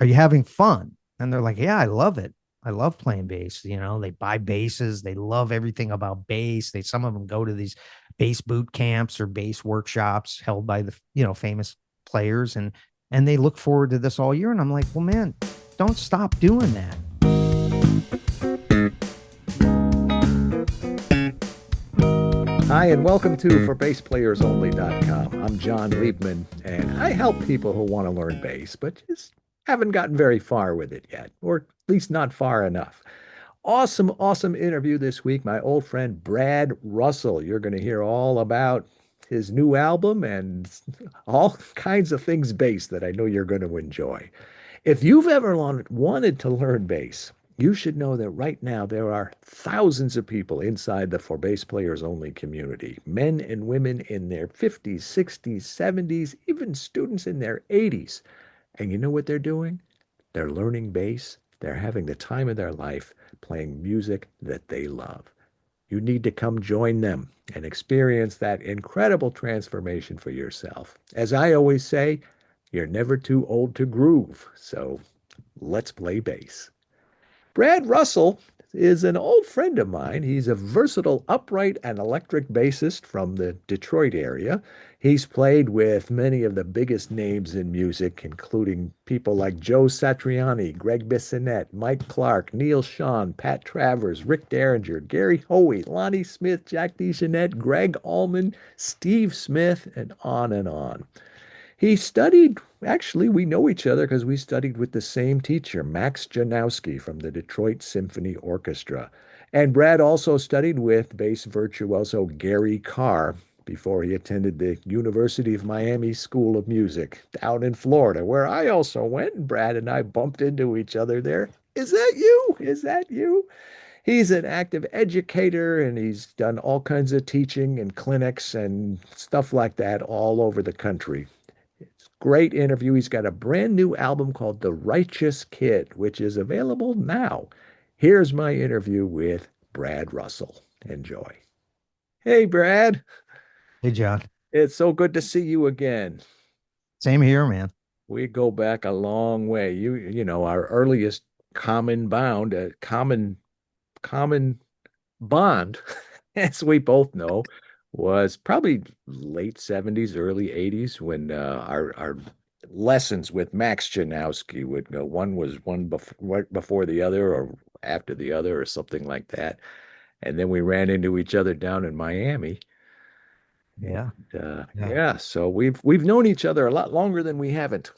are you having fun? And they're like, yeah, I love it. I love playing bass. They buy basses. They love everything about bass. Some of them go to these bass boot camps or bass workshops held by the, famous players. And they look forward to this all year. And I'm like, well, man, don't stop doing that. Hi, and welcome to ForBassPlayersOnly.com. I'm John Liebman, and I help people who want to learn bass, but just haven't gotten very far with it yet, or at least not far enough. Awesome, awesome interview this week. My old friend Brad Russell. You're going to hear all about his new album and all kinds of things bass that I know you're going to enjoy. If you've ever wanted to learn bass, you should know that right now there are thousands of people inside the For Bass Players Only community, men and women in their 50s, 60s, 70s, even students in their 80s. And you know what they're doing? They're learning bass. They're having the time of their life playing music that they love. You need to come join them and experience that incredible transformation for yourself. As I always say, you're never too old to groove. So let's play bass. Brad Russell is an old friend of mine. He's a versatile upright and electric bassist from the Detroit area. He's played with many of the biggest names in music, including people like Joe Satriani, Greg Bissonette, Mike Clark, Neil Schon, Pat Travers, Rick Derringer, Gary Hoey, Lonnie Smith, Jack DeJohnette, Greg Allman, Steve Smith, and on and on. He studied, actually, we know each other because we studied with the same teacher, Max Janowski from the Detroit Symphony Orchestra. And Brad also studied with bass virtuoso Gary Karr before he attended the University of Miami School of Music down in Florida, where I also went, and Brad and I bumped into each other there. Is that you? Is that you? He's an active educator and he's done all kinds of teaching and clinics and stuff like that all over the country. Great interview. He's got a brand new album called The Righteous Kid, which is available now. Here's my interview with Brad Russell. Enjoy. Hey, Brad. Hey, John. It's so good to see you again. Same here, man. We go back a long way. Our earliest common bond, as we both know, was probably late 70s, early 80s when our lessons with Max Janowski would go. One was one right before the other or after the other or something like that. And then we ran into each other down in Miami. And Yeah. Yeah. yeah, so we've known each other a lot longer than we haven't.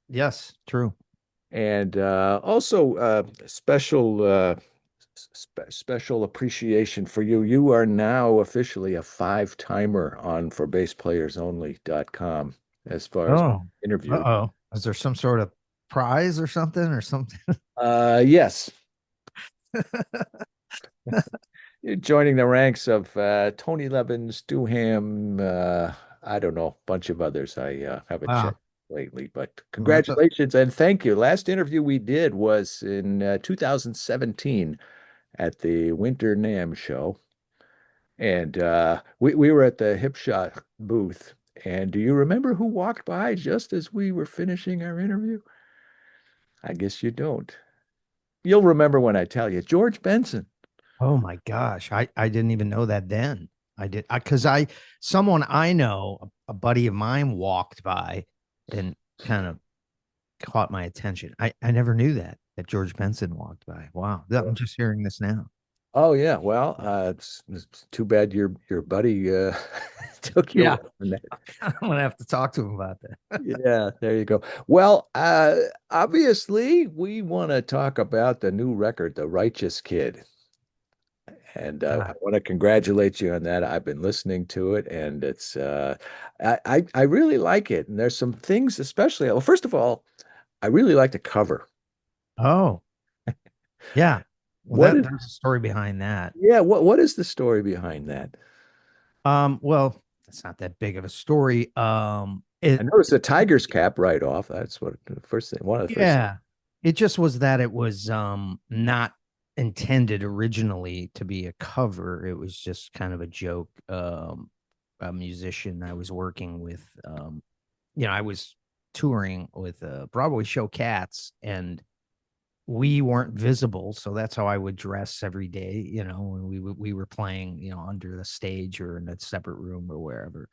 Yes, true. And also special appreciation for you. You are now officially a five-timer on ForBassPlayersOnly.com as far as Oh, interview. uh-oh. Is there some sort of prize or something or something? Yes, you're joining the ranks of Tony Levin, Stu Ham, I don't know, a bunch of others I haven't Wow. checked lately, but Well, that's congratulations and thank you. Last interview we did was in 2017 at the Winter NAMM show. And we were at the Hip Shot booth. And do you remember who walked by just as we were finishing our interview? I guess you don't. You'll remember when I tell you. George Benson. oh my gosh. I didn't even know that then. I did because someone I know, a buddy of mine walked by and kind of caught my attention. I never knew that George Benson walked by. Wow. I'm just hearing this now. Oh yeah, well, it's too bad your buddy took you Yeah. up on that. I'm gonna have to talk to him about that. Yeah, there you go. Well, obviously, we want to talk about the new record, The Righteous Kid. And I Ah, want to congratulate you on that. I've been listening to it, and it's I really like it. And there's some things, especially. Well, first of all, I really like the cover. oh, yeah. Well, What is there's a story behind that. yeah? What is the story behind that? Well, it's not that big of a story. I noticed the tiger's cap right off. That's what the first thing. One of the first. Yeah, it just was that it was not intended originally to be a cover. It was just kind of a joke. A musician I was working with, I was touring with a Broadway show Cats, and we weren't visible, so that's how I would dress every day, when we were playing, under the stage or in a separate room or wherever.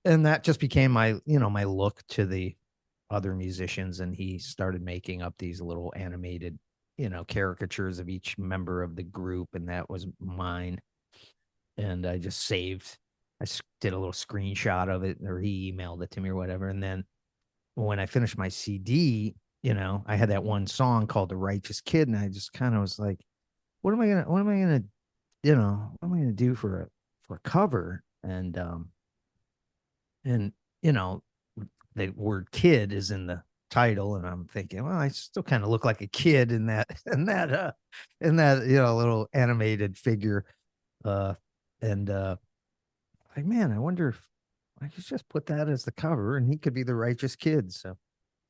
And that just became my look to the other musicians, and he started making up these little animated, caricatures of each member of the group, and that was mine. And I just saved. Did a little screenshot of it, or he emailed it to me or whatever. And then when I finished my CD, I had that one song called "The Righteous Kid," and I just kind of was like, what am I gonna, what am I gonna do for a cover?" And you know, the word "kid" is in the title, and I'm thinking, well, I still kind of look like a kid in that little animated figure, uh, and like, man, I wonder if I could just put that as the cover, and he could be the righteous kid. So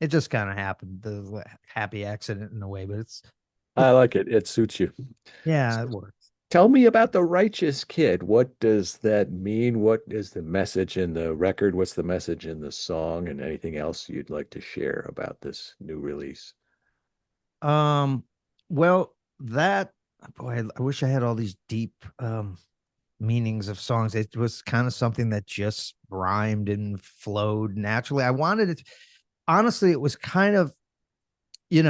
it just kind of happened, the happy accident in a way, but I like it. It suits you. yeah, it So works. tell me about the righteous kid. What does that mean? What is the message in the record? What's the message in the song? And anything else you'd like to share about this new release? Um, well, that boy, I wish I had all these deep meanings of songs. It was kind of something that just rhymed and flowed naturally. I wanted it, honestly, it was kind of, you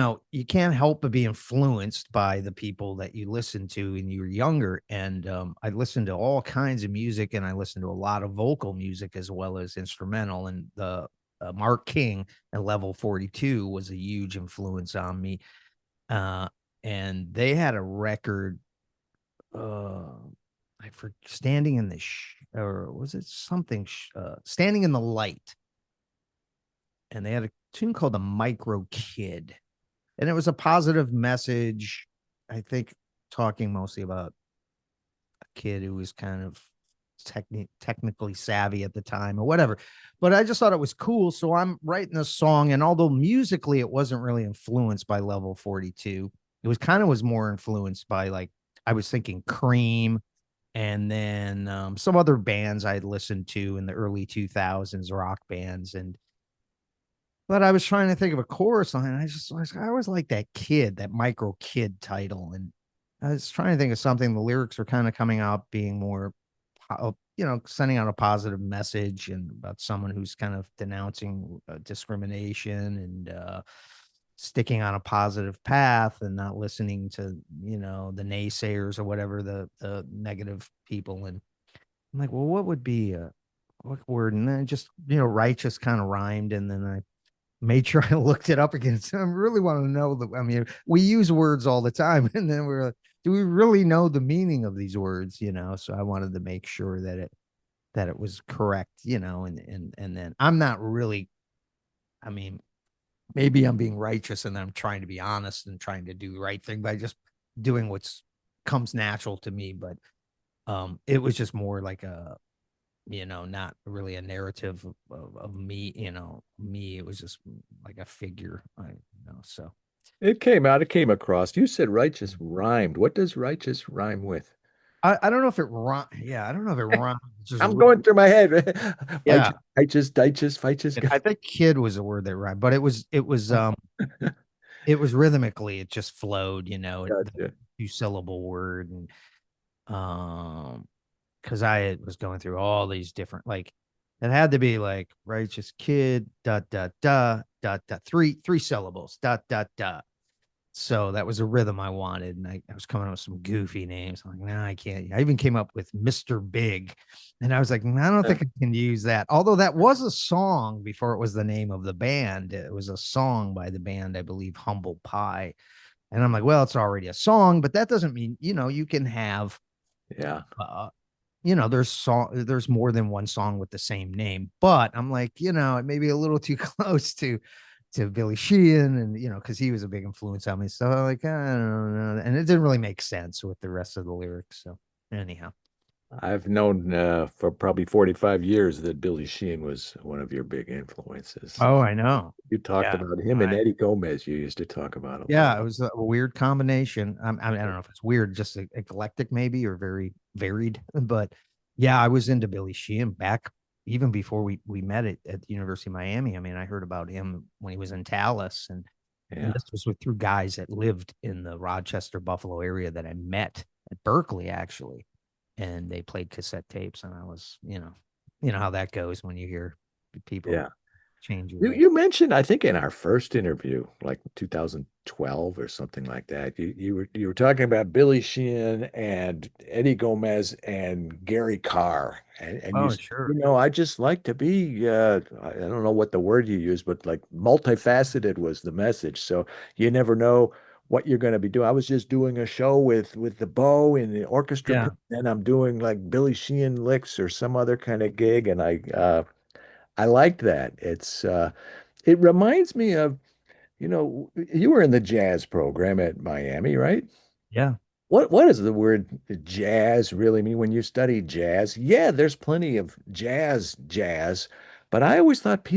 can't help but be influenced by the people that you listen to when you were younger. And I listened to all kinds of music, and I listened to a lot of vocal music as well as instrumental. And the Mark King and Level 42 was a huge influence on me. Uh, and they had a record, uh, I for standing in the or was it something standing in the light, and they had a tune called the Micro Kid, and it was a positive message, I think, talking mostly about a kid who was kind of technically savvy at the time or whatever. But I just thought it was cool, so I'm writing this song, and although musically it wasn't really influenced by Level 42, it was more influenced by, like, I was thinking Cream, and then some other bands I'd listened to in the early 2000s, rock bands. But I was trying to think of a chorus line. I always like that kid, that Micro Kid title. And I was trying to think of something. The lyrics were kind of coming out being more, sending out a positive message, and about someone who's kind of denouncing discrimination, and sticking on a positive path, and not listening to, the naysayers or whatever, the negative people. And I'm like, well, what would be what word? And then just, righteous kind of rhymed. And then I made sure I looked it up again. So I really want to know I mean, we use words all the time, and then we're like, do we really know the meaning of these words? So I wanted to make sure that it was correct, and then I'm not really, I mean, maybe I'm being righteous and I'm trying to be honest and trying to do the right thing by just doing what's comes natural to me. But it was just more like a, not really a narrative of me, it was just like a figure, so. It came out, it came across. You said righteous rhymed. What does righteous rhyme with? I don't know if it rhymes. Yeah, I don't know if it rhymes. Just I'm going through my head. yeah. Righteous, righteous, righteous. I think kid was a word that rhymed, but it was rhythmically, it just flowed, the Gotcha. two-syllable word. And because I was going through all these different, like, it had to be like righteous kid, dot dot dot dot dot, three syllables, dot dot dot. So that was a rhythm I wanted, and I was coming up with some goofy names. I'm like, no, I can't. I even came up with Mr. Big, and I was like, I don't think I can use that. Although that was a song before it was the name of the band. It was a song by the band, I believe, Humble Pie. And I'm like, well, it's already a song, but that doesn't mean, you can have, Yeah. uh, there's more than one song with the same name. But I'm like, it may be a little too close to Billy Sheehan, and because he was a big influence on me. So I'm like, I don't know, and it didn't really make sense with the rest of the lyrics. So anyhow, I've known for probably 45 years that Billy Sheehan was one of your big influences. oh, I know, You talked yeah, about him and I Eddie Gomez. You used to talk about a lot. yeah, it was a weird combination. I don't know if it's weird, just eclectic maybe, or very varied. But yeah, I was into Billy Sheehan back, even before we met at the University of Miami. I mean, I heard about him when he was in Tallis, and Yeah. this was through guys that lived in the Rochester, Buffalo area that I met at Berkeley actually, and they played cassette tapes, and I was, you know how that goes when you hear people Yeah. change your You way. you mentioned, I think in our first interview, like 2012 or something like that, you were talking about Billy Sheehan and Eddie Gomez and Gary Karr, and you Oh, said, sure. I just like to be I don't know what the word you used, but like multifaceted was the message. So you never know what you're going to be doing. I was just doing a show with the bow and the orchestra, Yeah. and I'm doing like Billy Sheehan licks or some other kind of gig, and I liked that. It reminds me of, you were in the jazz program at Miami, right? Yeah. What does the word jazz really mean when you study jazz? Yeah, there's plenty of jazz, but I always thought the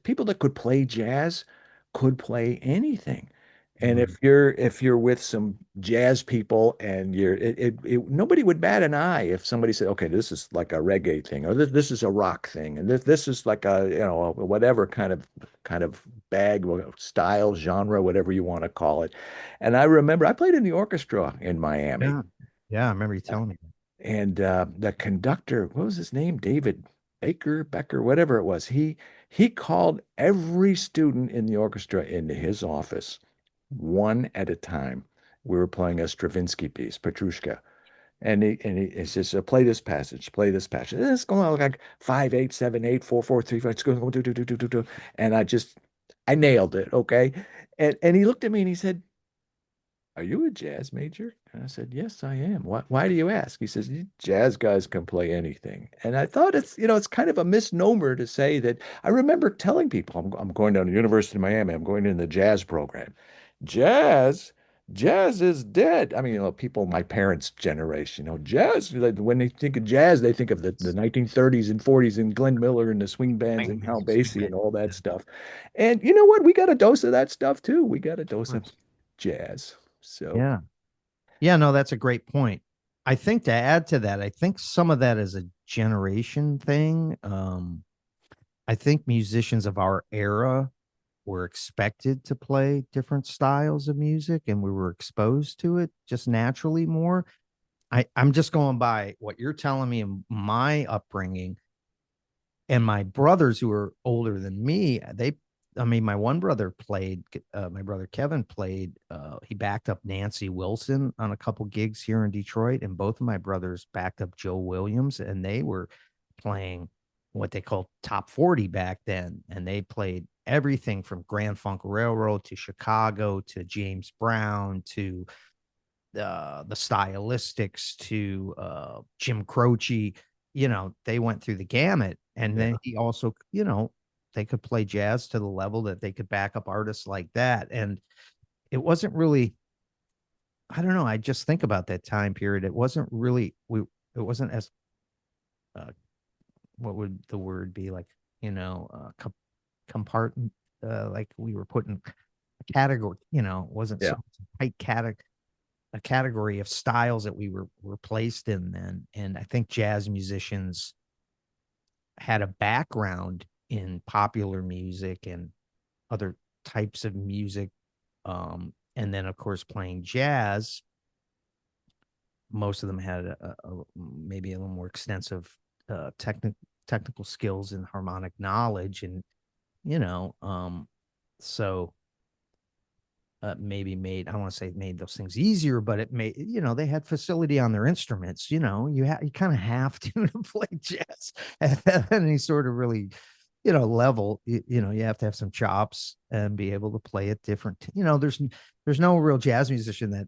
people that could play jazz could play anything. And Mhm. if you're with some jazz people and nobody would bat an eye if somebody said, okay, this is like a reggae thing, or this is a rock thing, and this is like a whatever kind of bag style genre, whatever you want to call it. And I remember I played in the orchestra in Miami, Yeah. Yeah. I remember you telling me. and the conductor, what was his name? David Becker, whatever it was. He called every student in the orchestra into his office, one at a time. We were playing a Stravinsky piece, Petrushka, and he says, play this passage, play this passage. And it's going on like 5 8 7 8 4 4 3 5. It's going do, and I nailed it. Okay, and he looked at me and he said, are you a jazz major? And I said, yes, I am. Why do you ask? He says, jazz guys can play anything. And I thought it's kind of a misnomer to say that. I remember telling people, I'm going down to the University of Miami. I'm going in the jazz program. Jazz, jazz is dead. I mean, people, my parents' generation, jazz, like, when they think of jazz, they think of the 1930s and 40s and Glenn Miller and the swing bands and Count Swing Basie band. and all that Yeah. stuff. And you know what? We got a dose of that stuff too. We got a Of dose of course. jazz. So, Yeah. Yeah, no, that's a great point. I think to add to that, I think some of that is a generation thing. I think musicians of our era were expected to play different styles of music and we were exposed to it just naturally more. I'm just going by what you're telling me and my upbringing and my brothers who are older than me, I mean, my one brother played, my brother Kevin played, he backed up Nancy Wilson on a couple gigs here in Detroit, and both of my brothers backed up Joe Williams, and they were playing what they called top 40 back then. And they played everything from Grand Funk Railroad to Chicago to James Brown to the stylistics to Jim Croce. They went through the gamut. And then yeah. he also, they could play jazz to the level that they could back up artists like that. And it wasn't really, I don't know. I just think about that time period. It wasn't really, it wasn't as, uh, what would the word be like, compartment, like we were put in a category, wasn't Yeah. so tight category a category of styles that we were placed in then. And I think jazz musicians had a background in popular music and other types of music. And then of course playing jazz, most of them had maybe a little more extensive technical skills and harmonic knowledge. And, you know, um, so maybe made, I don't want to say made those things easier, but it made, they had facility on their instruments. You kind of have to to play jazz at any sort of really, level. You have to have some chops and be able to play it different. There's no real jazz musician that,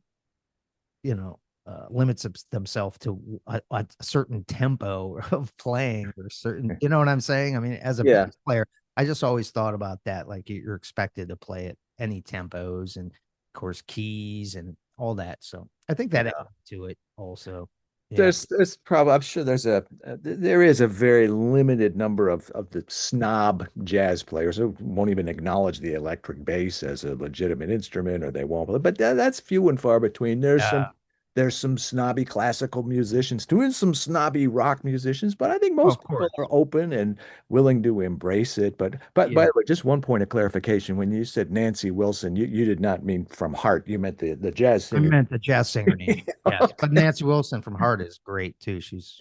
limits themselves to a certain tempo of playing or certain, you know what I'm saying? I mean, as a bass Yeah. player, I just always thought about that. Like you're expected to play at any tempos and of course keys and all that. So I think that adds Yeah. to it also. Yeah. There's probably, I'm sure there is a very limited number of the snob jazz players who won't even acknowledge the electric bass as a legitimate instrument, or they won't. But that's few and far between. There's some Yeah. there's some snobby classical musicians too, and some snobby rock musicians, but I think Oh, most of people course. are open and willing to embrace it. But by Yeah. the way, just one point of clarification. When you said Nancy Wilson, you did not mean from Heart. You meant the jazz I singer. meant the jazz singer name. Yes. But Nancy Wilson from Heart is great too. She's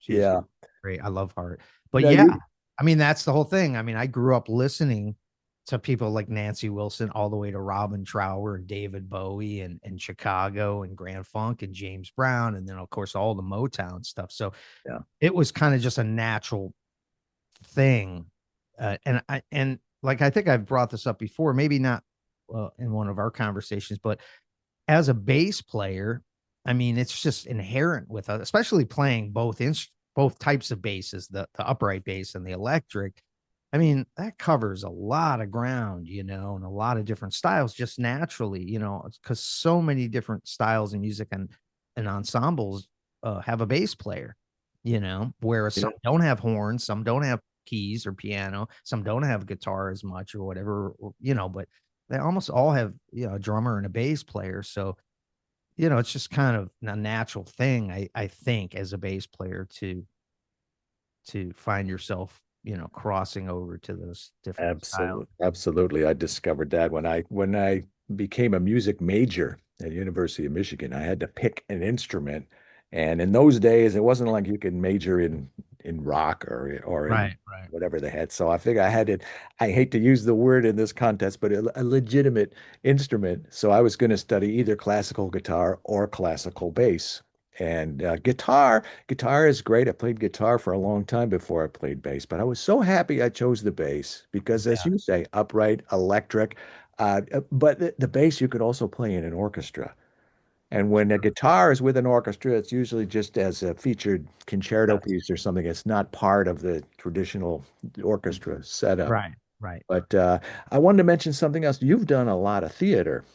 Yeah. great. I love Heart. But No, yeah, you I mean, that's the whole thing. I mean, I grew up listening to people like Nancy Wilson all the way to Robin Trower and David Bowie and Chicago and Grand Funk and James Brown. And then of course all the Motown stuff. So yeah. it was kind of just a natural thing. And like I think I've brought this up before, maybe not in one of our conversations, but as a bass player, I mean, it's just inherent with us, especially playing both types of basses, the upright bass and the electric. I mean, that covers a lot of ground, and a lot of different styles just naturally, because so many different styles of music and ensembles have a bass player, whereas Yeah. some don't have horns, some don't have keys or piano, some don't have guitar as much or whatever, but they almost all have, a drummer and a bass player. So, it's just kind of a natural thing, I think, as a bass player to find yourself, crossing over to those different styles. Absolutely. Absolutely. I discovered that when I became a music major at University of Michigan, I had to pick an instrument. And in those days, it wasn't like you could major in rock or in Right, right. whatever they had. So I figured I had it. I hate to use the word in this context, but a legitimate instrument. So I was going to study either classical guitar or classical bass. And guitar is great. I played guitar for a long time before I played bass, but I was so happy I chose the bass because, as Yeah. you say, upright, electric. But the bass you could also play in an orchestra. And when a guitar is with an orchestra, it's usually just as a featured concerto Yes. piece or something. It's not part of the traditional orchestra setup. Right, right. But I wanted to mention something else. You've done a lot of theater.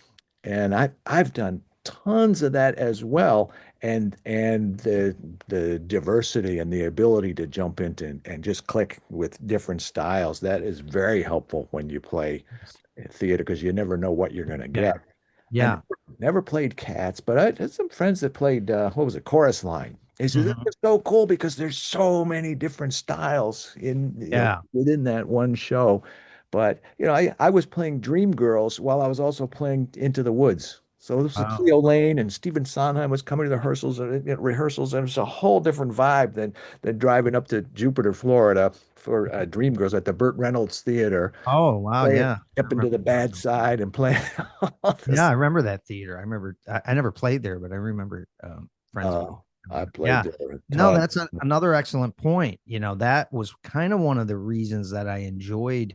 And I've done tons of that as well. And the diversity and the ability to jump into and just click with different styles, that is very helpful when you play theater because you never know what you're going to Yeah, get. I yeah. never played cats, but I had some friends that played what was it, chorus line. They said this Mhm. is so cool because there's so many different styles in Yeah. within that one show. But I was playing Dreamgirls while I was also playing Into the Woods. So this was Oh. Cleo Lane and Stephen Sondheim was coming to the rehearsals, and it was a whole different vibe than driving up to Jupiter, Florida for Dreamgirls at the Burt Reynolds Theater, Oh, wow, playing yeah. I up into remember the bad side and playing all Yeah, this. I remember that theater. I remember I never played there, but I remember friends of mine I coming. played Yeah. there a No, ton. that's another excellent point. That was kind of one of the reasons that I enjoyed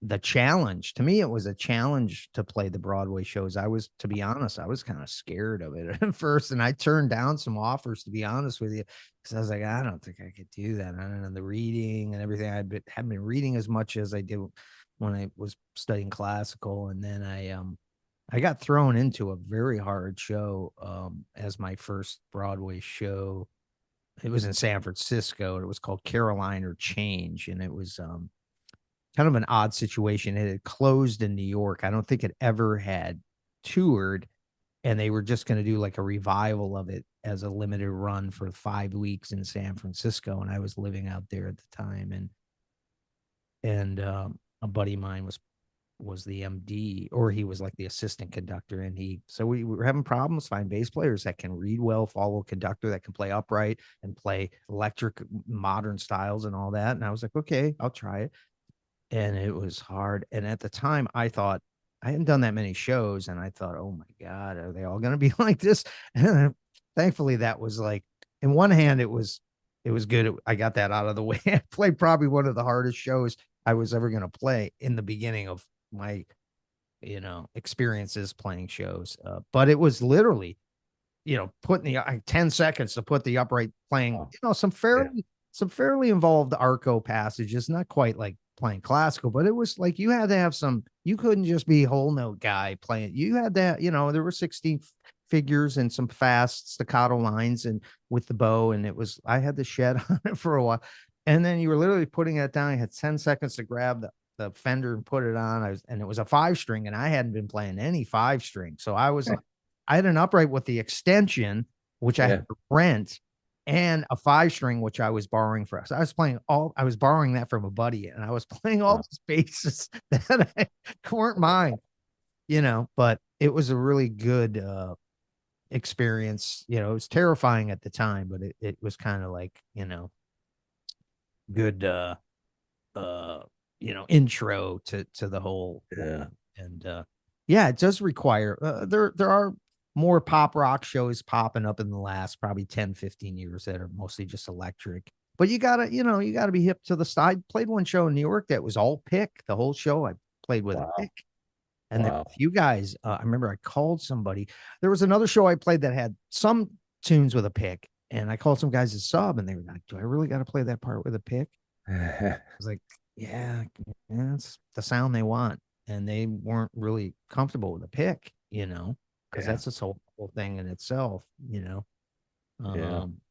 the challenge. To me, it was a challenge to play the Broadway shows. To be honest, I was kind of scared of it at first, and I turned down some offers, to be honest with you, because I was like, I don't think I could do that. I don't know the reading and everything. Hadn't been reading as much as I did when I was studying classical, and then I got thrown into a very hard show as my first Broadway show. It was in San Francisco. It was called Caroline or Change, and it was kind of an odd situation. It had closed in New York. I don't think it ever had toured, and they were just going to do like a revival of it as a limited run for 5 weeks in San Francisco. And I was living out there at the time, and a buddy of mine was the MD, or he was like the assistant conductor. And so we were having problems finding bass players that can read well, follow a conductor that can play upright and play electric modern styles and all that. And I was like, okay, I'll try it. And it was hard. And at the time, I thought I hadn't done that many shows, and I thought, oh my God, are they all going to be like this? And thankfully, that was like, in one hand, it was good. I got that out of the way. I played probably one of the hardest shows I was ever going to play in the beginning of my experiences playing shows. But it was literally, putting the 10 seconds to put the upright playing, Oh, some yeah. fairly involved arco passages, not quite like playing classical, but it was like you had to have you couldn't just be whole note guy playing. You had that, there were 16 figures and some fast staccato lines and with the bow. And I had the shed on it for a while. And then you were literally putting it down. I had 10 seconds to grab the fender and put it on. And it was a 5 string, and I hadn't been playing any 5 string. So I was like, I had an upright with the extension, which I had Yeah. to rent, and a 5 string, which I was borrowing for us. I was borrowing that from a buddy, and I was playing all Wow. these basses that weren't mine, but it was a really good experience. It was terrifying at the time, but it was kind of like, good uh intro to the whole Yeah. and yeah, it does require there are more pop rock shows popping up in the last probably 10-15 years that are mostly just electric, but you gotta be hip to the style. I played one show in New York that was all pick. The whole show I played with a Wow. pick. And there were Wow. a few guys, I remember I called somebody. There was another show I played that had some tunes with a pick, and I called some guys to sub, and they were like, "Do I really got to play that part with a pick?" I was like, "Yeah, yeah, that's the sound they want," and they weren't really comfortable with a pick, because Yeah. that's a whole thing in itself. Yeah. Um,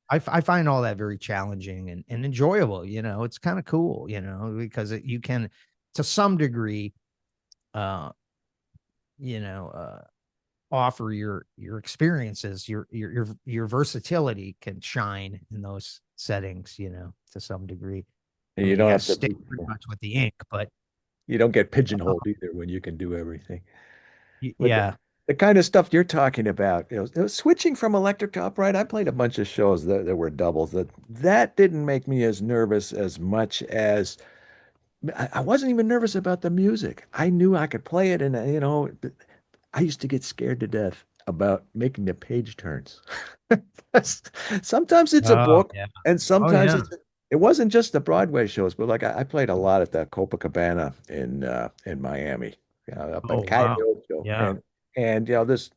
I find all that very challenging and enjoyable. It's kind of cool, because you can, to some degree, uh, you know, offer your experiences, your versatility can shine in those settings, to some degree. And I you mean, you don't got to have to stick be, pretty much with the ink, but you don't get uh, pigeonholed either when you can do everything. But yeah. the kind of stuff you're talking about, switching from electric to upright, I played a bunch of shows that were doubles. That didn't make me as nervous as much as I wasn't even nervous about the music. I knew I could play it, and I used to get scared to death about making the page turns. Sometimes it's a Oh book, yeah. and Oh sometimes yeah. it wasn't just the Broadway shows, but like I played a lot at the Copacabana in Miami, up in Oh wow. Cayo show, Yeah. and this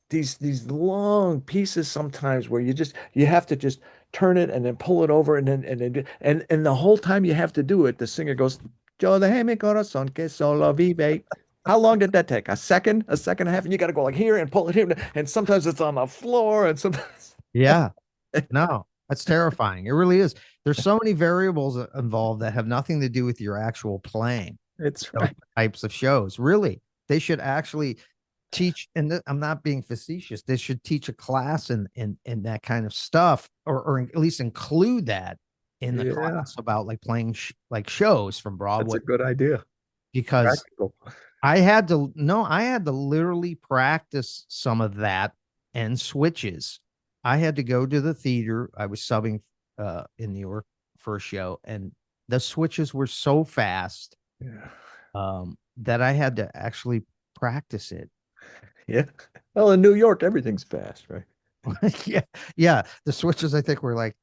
these long pieces sometimes where you have to just turn it and then pull it over and the whole time you have to do it, the singer goes, Yo de mi corazón que solo vive. How long did that take? A second and a half, and you got to go like here and pull it here, and sometimes it's on the floor, and sometimes Yeah. No, that's terrifying. It really is. There's so many variables involved that have nothing to do with your actual playing. it's Those right. types of shows. Really, they should actually teach, and I'm not being facetious. They should teach a class in that kind of stuff, or at least include that in the Yeah, class about like playing like shows from that's Broadway, a good idea. because Practical. I had to literally practice some of that and switches. I had to go to the theater. I was subbing in New York for a show, and the switches were so fast Yeah. that I had to actually practice it. Yeah. Well, in New York, everything's fast, right? Yeah, yeah. The switches I think were like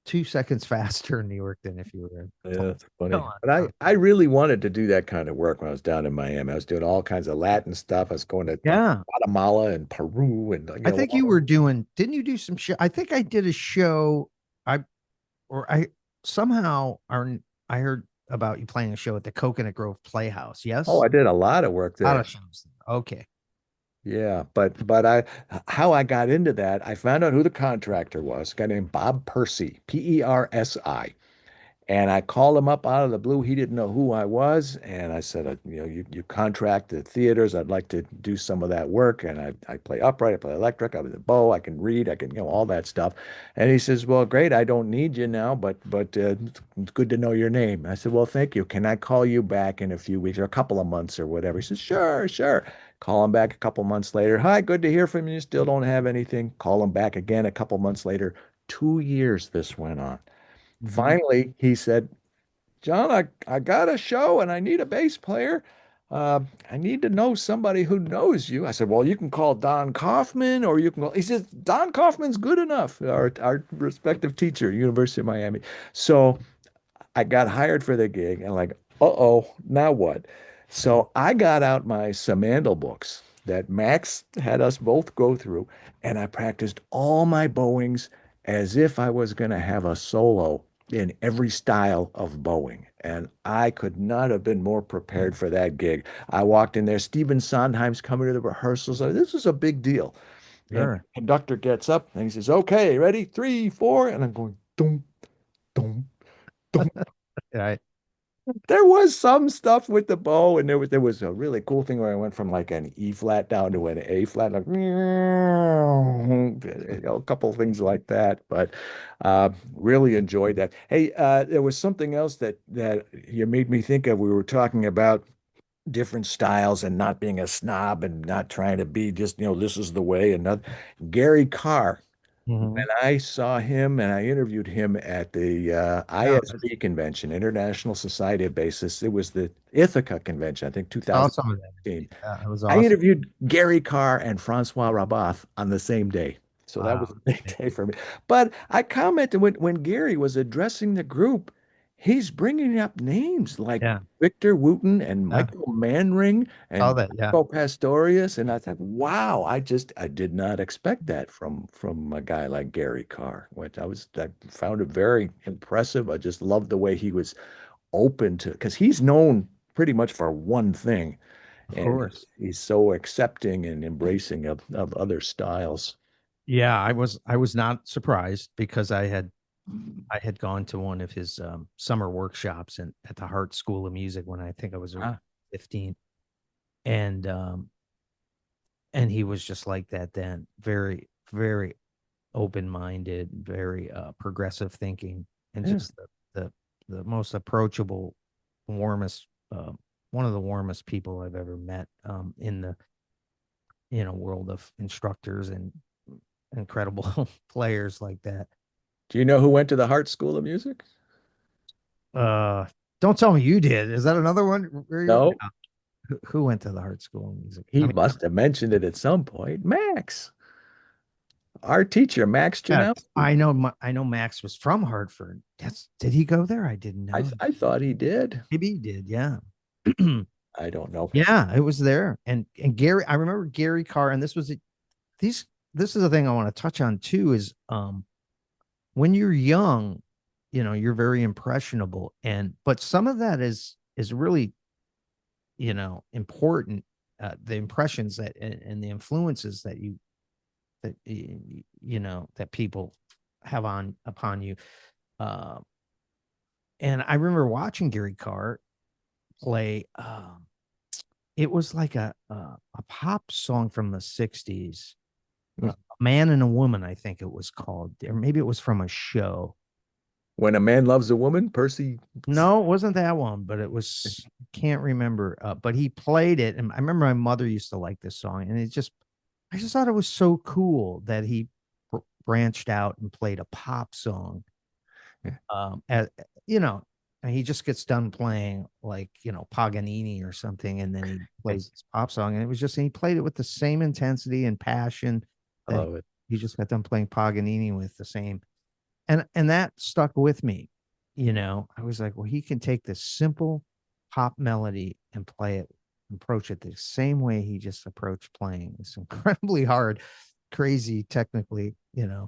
2 seconds faster in New York than if you were in Yeah, that's funny. Toronto. But I really wanted to do that kind of work when I was down in Miami. I was doing all kinds of Latin stuff. I was going to like Yeah, Guatemala and Peru and I think you were doing. Didn't you do some show? I think I did a show. I or I somehow are I heard about you playing a show at the Coconut Grove Playhouse. oh, Yes, I did a lot of work a lot there. of shows. Okay. Yeah, but I how I got into that, I found out who the contractor was, a guy named Bob Percy, Persi. And I called him up out of the blue. He didn't know who I was. And I said, you contract the theaters. I'd like to do some of that work. And I play upright, I play electric, I play the bow, I can read, I can, all that stuff. And he says, well, great. I don't need you now, but it's good to know your name. I said, well, thank you. Can I call you back in a few weeks or a couple of months or whatever? He says, sure, sure. Call him back a couple months later. Hi, good to hear from you. Still don't have anything. Call him back again a couple months later. 2 years this went on. Hmm. Finally, he said, John, I got a show and I need a bass player. I need to know somebody who knows you. I said, well, you can call Don Kaufman or you can call, he says, Don Kaufman's good enough, our respective teacher, University of Miami. So I got hired for the gig and like, uh-oh, now what? So I got out my Samandel books that Max had us both go through, and I practiced all my bowings as if I was going to have a solo in every style of bowing. And I could not have been more prepared for that gig. I walked in there, Stephen Sondheim's coming to the rehearsals. This is a big deal. And the Sure. conductor gets up and he says, okay, ready? Three, four. And I'm going, dum, dum, dum. Right. There was some stuff with the bow, and there was a really cool thing where I went from like an E flat down to an A flat, like a couple things like that. But really enjoyed that. Hey, there was something else that you made me think of. We were talking about different styles and not being a snob and not trying to be just, this is the way. And not, Gary Karr. When Mhm. I saw him and I interviewed him at the Yeah, ISB convention, International Society of Bassists, it was the Ithaca convention, I think I saw some of that. 2016. Yeah, it was I awesome. interviewed Gary Karr and Francois Rabath on the same day. So that was Wow. a big day for me. But I commented when Gary was addressing the group, he's bringing up names like Yeah, Victor Wooten and yeah, Michael Manring saw and that. Yeah, Marco Pastorius. And I thought, wow, I did not expect that from a guy like Gary Carr. I found it very impressive. I just loved the way he was open to, because he's known pretty much for one thing, of and course. he's so accepting and embracing of other styles. Yeah, I was not surprised because I had gone to one of his summer workshops at the Hart School of Music when I think I was Ah, 15, and he was just like that then, very very open-minded, very progressive thinking, and yeah. just the most approachable, warmest, one of the warmest people I've ever met in the world of instructors and incredible players like that. Do you know who went to the Hart School of Music? Uh, don't tell me you did. Is that another one? No, Who went to the Hart School of Music? I he mean, must have mentioned it at some point. Max, our teacher, Max yeah, Janowski. I know Max was from Hartford. Did he go there? I didn't know. I thought he did. Maybe he did. Yeah. I don't know. Yeah, it was there. And Gary, I remember Gary Carr, and these this is the thing I want to touch on too is when you're young, you're very impressionable, and but some of that is really, important, the impressions and the influences that people have on upon you. Uh and I remember watching Gary Carr play. It was like a pop song from the 60s, Hmm. a man and a woman, I think it was called, or maybe it was from a show. When a man loves a woman, Percy. No, it wasn't that one, but it was, can't remember. But he played it, and I remember my mother used to like this song, and I just thought it was so cool that he branched out and played a pop song. Yeah. As you know, and he just gets done playing like Paganini or something, and then he plays this pop song, and he played it with the same intensity and passion I that love it. he just got done playing Paganini with the same, and that stuck with me. I was like, well, he can take this simple pop melody and play it, approach it the same way he just approached playing this incredibly hard, crazy, technically, uh,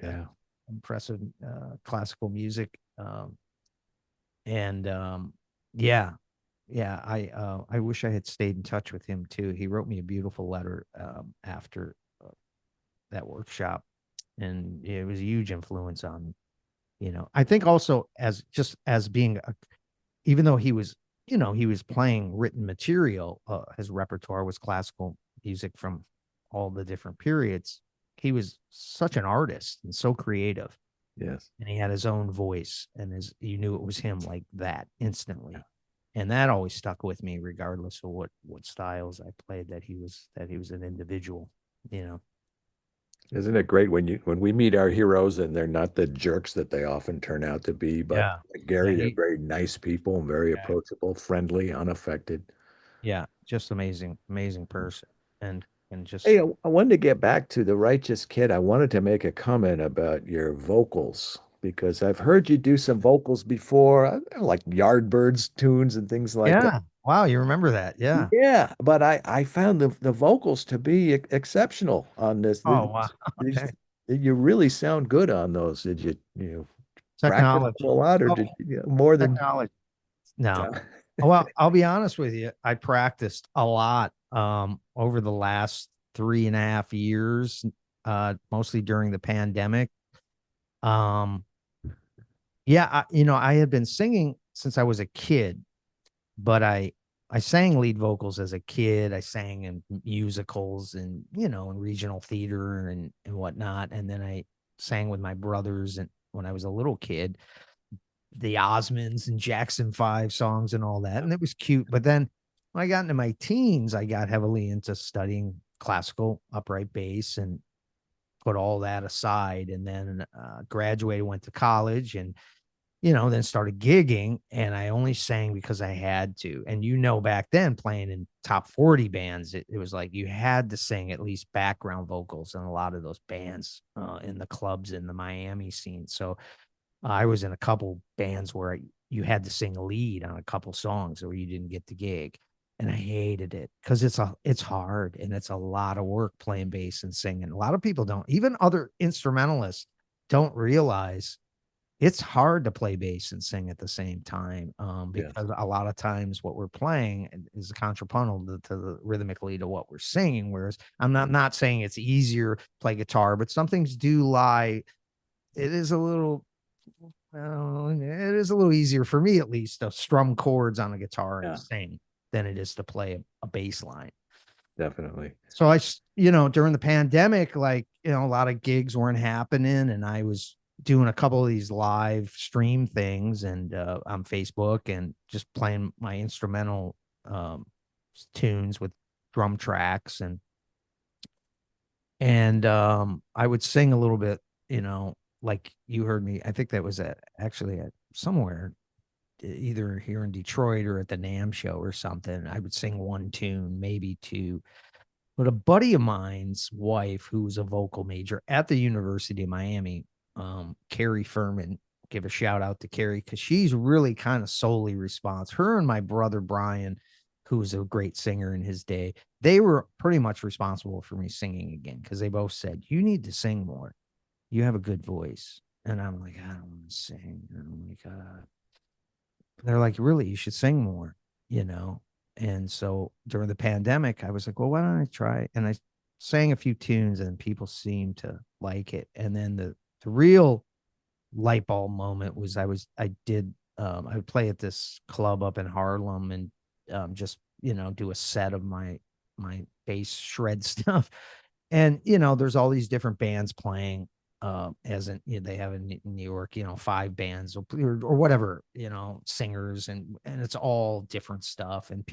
Yeah. impressive classical music. And yeah, yeah, I wish I had stayed in touch with him too. He wrote me a beautiful letter after that workshop, and it was a huge influence on, I think also as being even though he was playing written material, his repertoire was classical music from all the different periods. He was such an artist and so creative, Yes. and he had his own voice, and you knew it was him like that instantly. And that always stuck with me regardless of what styles I played, that he was an individual, you know. Isn't it great when we meet our heroes and they're not the jerks that they often turn out to be, but Yeah. like Yeah, Gary, they're very nice people and very yeah, approachable, friendly, unaffected. yeah, just amazing, amazing person. And Hey, just I wanted to get back to the Righteous Kid. I wanted to make a comment about your vocals because I've heard you do some vocals before, like Yardbirds tunes and things like that. yeah. Wow, you remember that. Yeah. Yeah, but I found the vocals to be exceptional on this. Oh, wow. These, Okay. you really sound good on those. Did you practice them a Technology. lot, or Oh, did more than? technology. No. Yeah. Well, I'll be honest with you. I practiced a lot over the last 3.5 years, mostly during the pandemic. Um, yeah, I had been singing since I was a kid, but I sang lead vocals as a kid. I sang in musicals and, in regional theater and whatnot. And then I sang with my brothers and when I was a little kid, the Osmonds and Jackson 5 songs and all that. And it was cute. But then when I got into my teens, I got heavily into studying classical upright bass and put all that aside. And then graduated, went to college and then started gigging, and I only sang because I had to. And back then playing in top 40 bands, it was like you had to sing at least background vocals in a lot of those bands in the clubs in the Miami scene. So I was in a couple bands where you had to sing lead on a couple songs or you didn't get the gig. And I hated it because it's hard and it's a lot of work playing bass and singing. A lot of people don't, even other instrumentalists don't realize it's hard to play bass and sing at the same time Yes. because a lot of times what we're playing is contrapuntal to the rhythmically to what we're singing. Whereas I'm not saying it's easier to play guitar, but some things do lie. It is a little, it is a little easier for me at least to strum chords on a guitar and Yeah, sing than it is to play a bass line. definitely. So during the pandemic, like, a lot of gigs weren't happening and I was doing a couple of these live stream things and on Facebook and just playing my instrumental tunes with drum tracks and I would sing a little bit, like you heard me. I think that was actually at somewhere either here in Detroit or at the NAMM show or something. I would sing one tune, maybe two. But a buddy of mine's wife, who was a vocal major at the University of Miami, Carrie Furman, give a shout out to Carrie because she's really kind of solely responsible. Her and my brother Brian, who was a great singer in his day, they were pretty much responsible for me singing again because they both said, "You need to sing more. You have a good voice." And I'm like, "I don't want to sing." And I'm like, they're like, "Really, you should sing more, you know?" And so during the pandemic, I was like, well, why don't I try? And I sang a few tunes and people seemed to like it. And then the real light bulb moment was I would play at this club up in Harlem and just, do a set of my bass shred stuff. And, there's all these different bands playing as in they have in New York, 5 bands or whatever, singers and it's all different stuff. And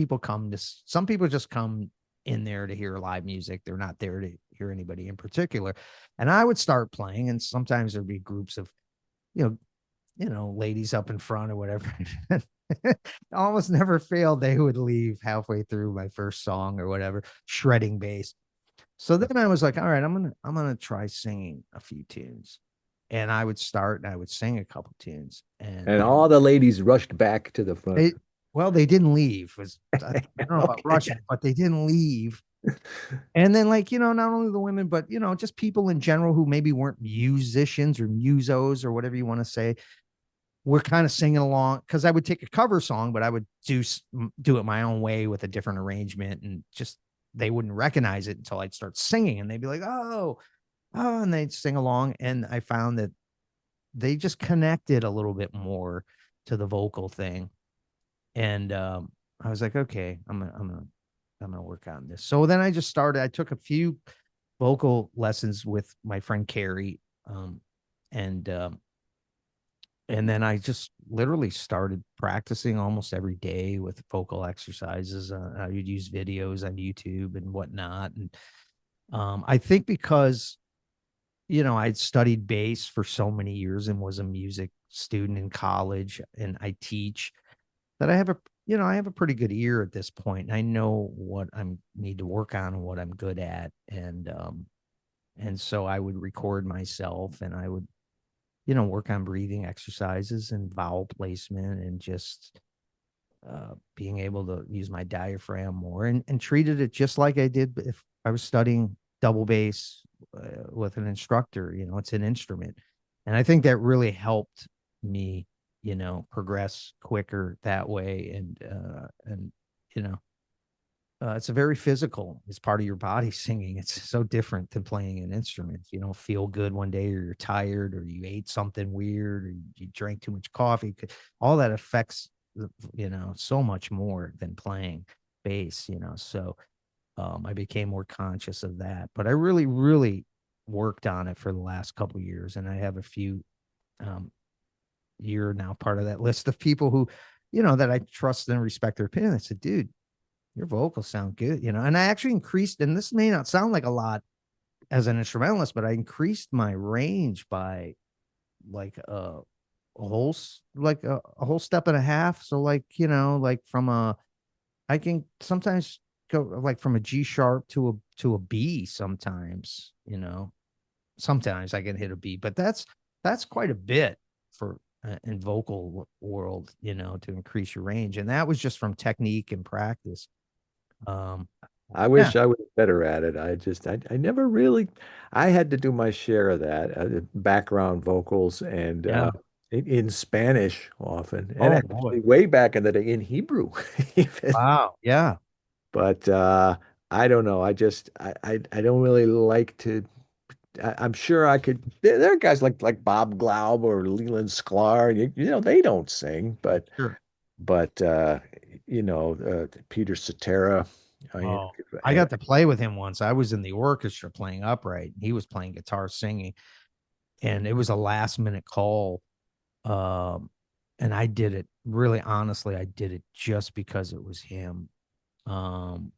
some people just come in there to hear live music. They're not there to hear anybody in particular. And I would start playing, and sometimes there'd be groups of, you know, ladies up in front or whatever. Almost never failed. They would leave halfway through my first song or whatever, shredding bass. So then I was like, all right, I'm gonna try singing a few tunes. And I would start and I would sing a couple tunes. And And all the ladies rushed back to the front. they they didn't leave. I don't know about Okay. Russian, but they didn't leave. And then, like, not only the women, but just people in general who maybe weren't musicians or musos or whatever you want to say, were kind of singing along because I would take a cover song, but I would do it my own way with a different arrangement, and just they wouldn't recognize it until I'd start singing, and they'd be like, "Oh," and they'd sing along, and I found that they just connected a little bit more to the vocal thing, and I was like, "Okay, I'm gonna work on this." So then I just started. I took a few vocal lessons with my friend Carrie, and and then I just literally started practicing almost every day with vocal exercises. I would use videos on YouTube and whatnot. And I think because, I'd studied bass for so many years and was a music student in college and I teach that I have a pretty good ear at this point. And I know what I need to work on and what I'm good at. And so I would record myself and I would work on breathing exercises and vowel placement and just being able to use my diaphragm more and treated it just like I did if I was studying double bass with an instructor. It's an instrument. And I think that really helped me, progress quicker that way. And, you know, it's a very physical. It's part of your body singing. It's so different than playing an instrument. If you don't feel good one day, or you're tired, or you ate something weird, or you drank too much coffee, all that affects so much more than playing bass, so I became more conscious of that. But I really, really worked on it for the last couple of years, and I have a few um, you're now part of that list of people who, that I trust and respect their opinion. I said, dude, your vocals sound good, and I actually increased, and this may not sound like a lot as an instrumentalist, but I increased my range by like a whole step and a half. So like, like I can sometimes go like from a G sharp to a B sometimes, sometimes I can hit a B, but that's quite a bit for in vocal world, to increase your range. And that was just from technique and practice. Um, I yeah, wish I was better at it. I never really, I had to do my share of that, background vocals and yeah. in Spanish often, and Oh boy. actually way back in the day in Hebrew even. Wow. Yeah. But I don't know. I don't really like to. I'm sure I could. There are guys like Bob Glaub or Leland Sklar. They don't sing, Sure. but Peter Cetera. Oh, I And got to play with him once. I was in the orchestra playing upright. He was playing guitar singing, and it was a last minute call. Um, and I did it really honestly, I did it just because it was him. Um,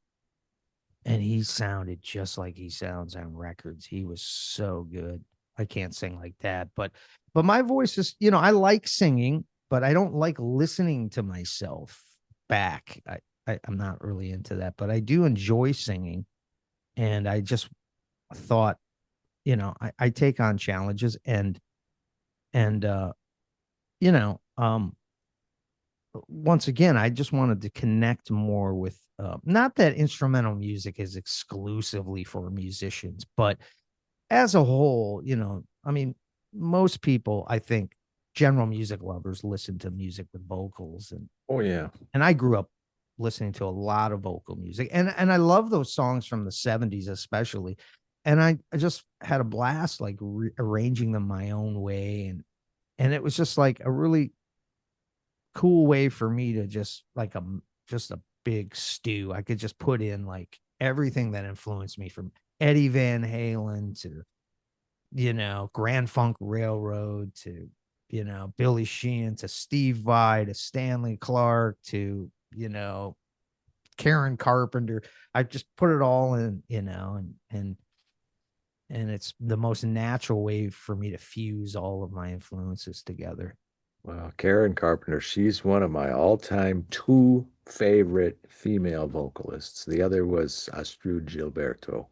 and he sounded just like he sounds on records. He was so good. I can't sing like that, but my voice is, I like singing, but I don't like listening to myself back. I'm not really into that, but I do enjoy singing. And I just thought, I take on challenges and you know, once again, I just wanted to connect more with not that instrumental music is exclusively for musicians, but as a whole, I mean, most people, I think, general music lovers listen to music with vocals, oh yeah. and I grew up listening to a lot of vocal music, and I love those songs from the '70s, especially. And I just had a blast like arranging them my own way, and it was just like a really cool way for me to just a big stew. I could just put in like everything that influenced me from Eddie Van Halen to, Grand Funk Railroad to, Billy Sheehan to Steve Vai to Stanley Clark to, Karen Carpenter. I just put it all in, and it's the most natural way for me to fuse all of my influences together. Well, Karen Carpenter, she's one of my all-time two favorite female vocalists. The other was Astrud Gilberto.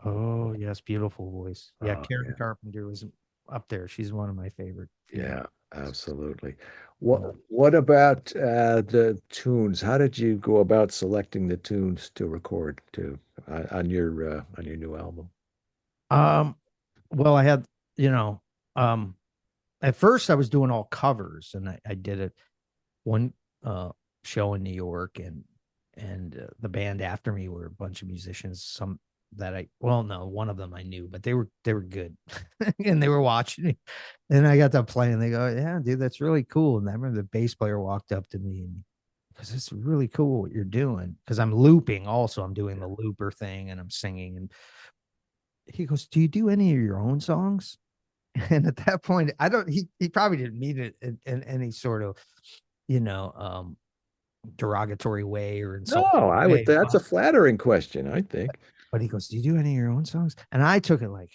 Oh, yes, beautiful voice. Yeah, Oh, Karen yeah. Carpenter was up there. She's one of my favorite female Yeah, voices. absolutely. Yeah. What about the tunes? How did you go about selecting the tunes to record to on your new album? Um, well, I had, you know, um, at first I was doing all covers, and I did it one show in New York, and the band after me were a bunch of musicians, some that well, no, one of them I knew, but they were good. And they were watching me, and I got to play, and they go, yeah, dude, that's really cool. And I remember the bass player walked up to me, and because it's really cool what you're doing, because I'm looping also, I'm doing the looper thing, and I'm singing. And he goes, do you do any of your own songs? And at that point, I don't, he probably didn't mean it in any sort of, you know, um, derogatory way or No, insulting I would. way. That's a flattering question, I think. But he goes, do you do any of your own songs? And I took it like,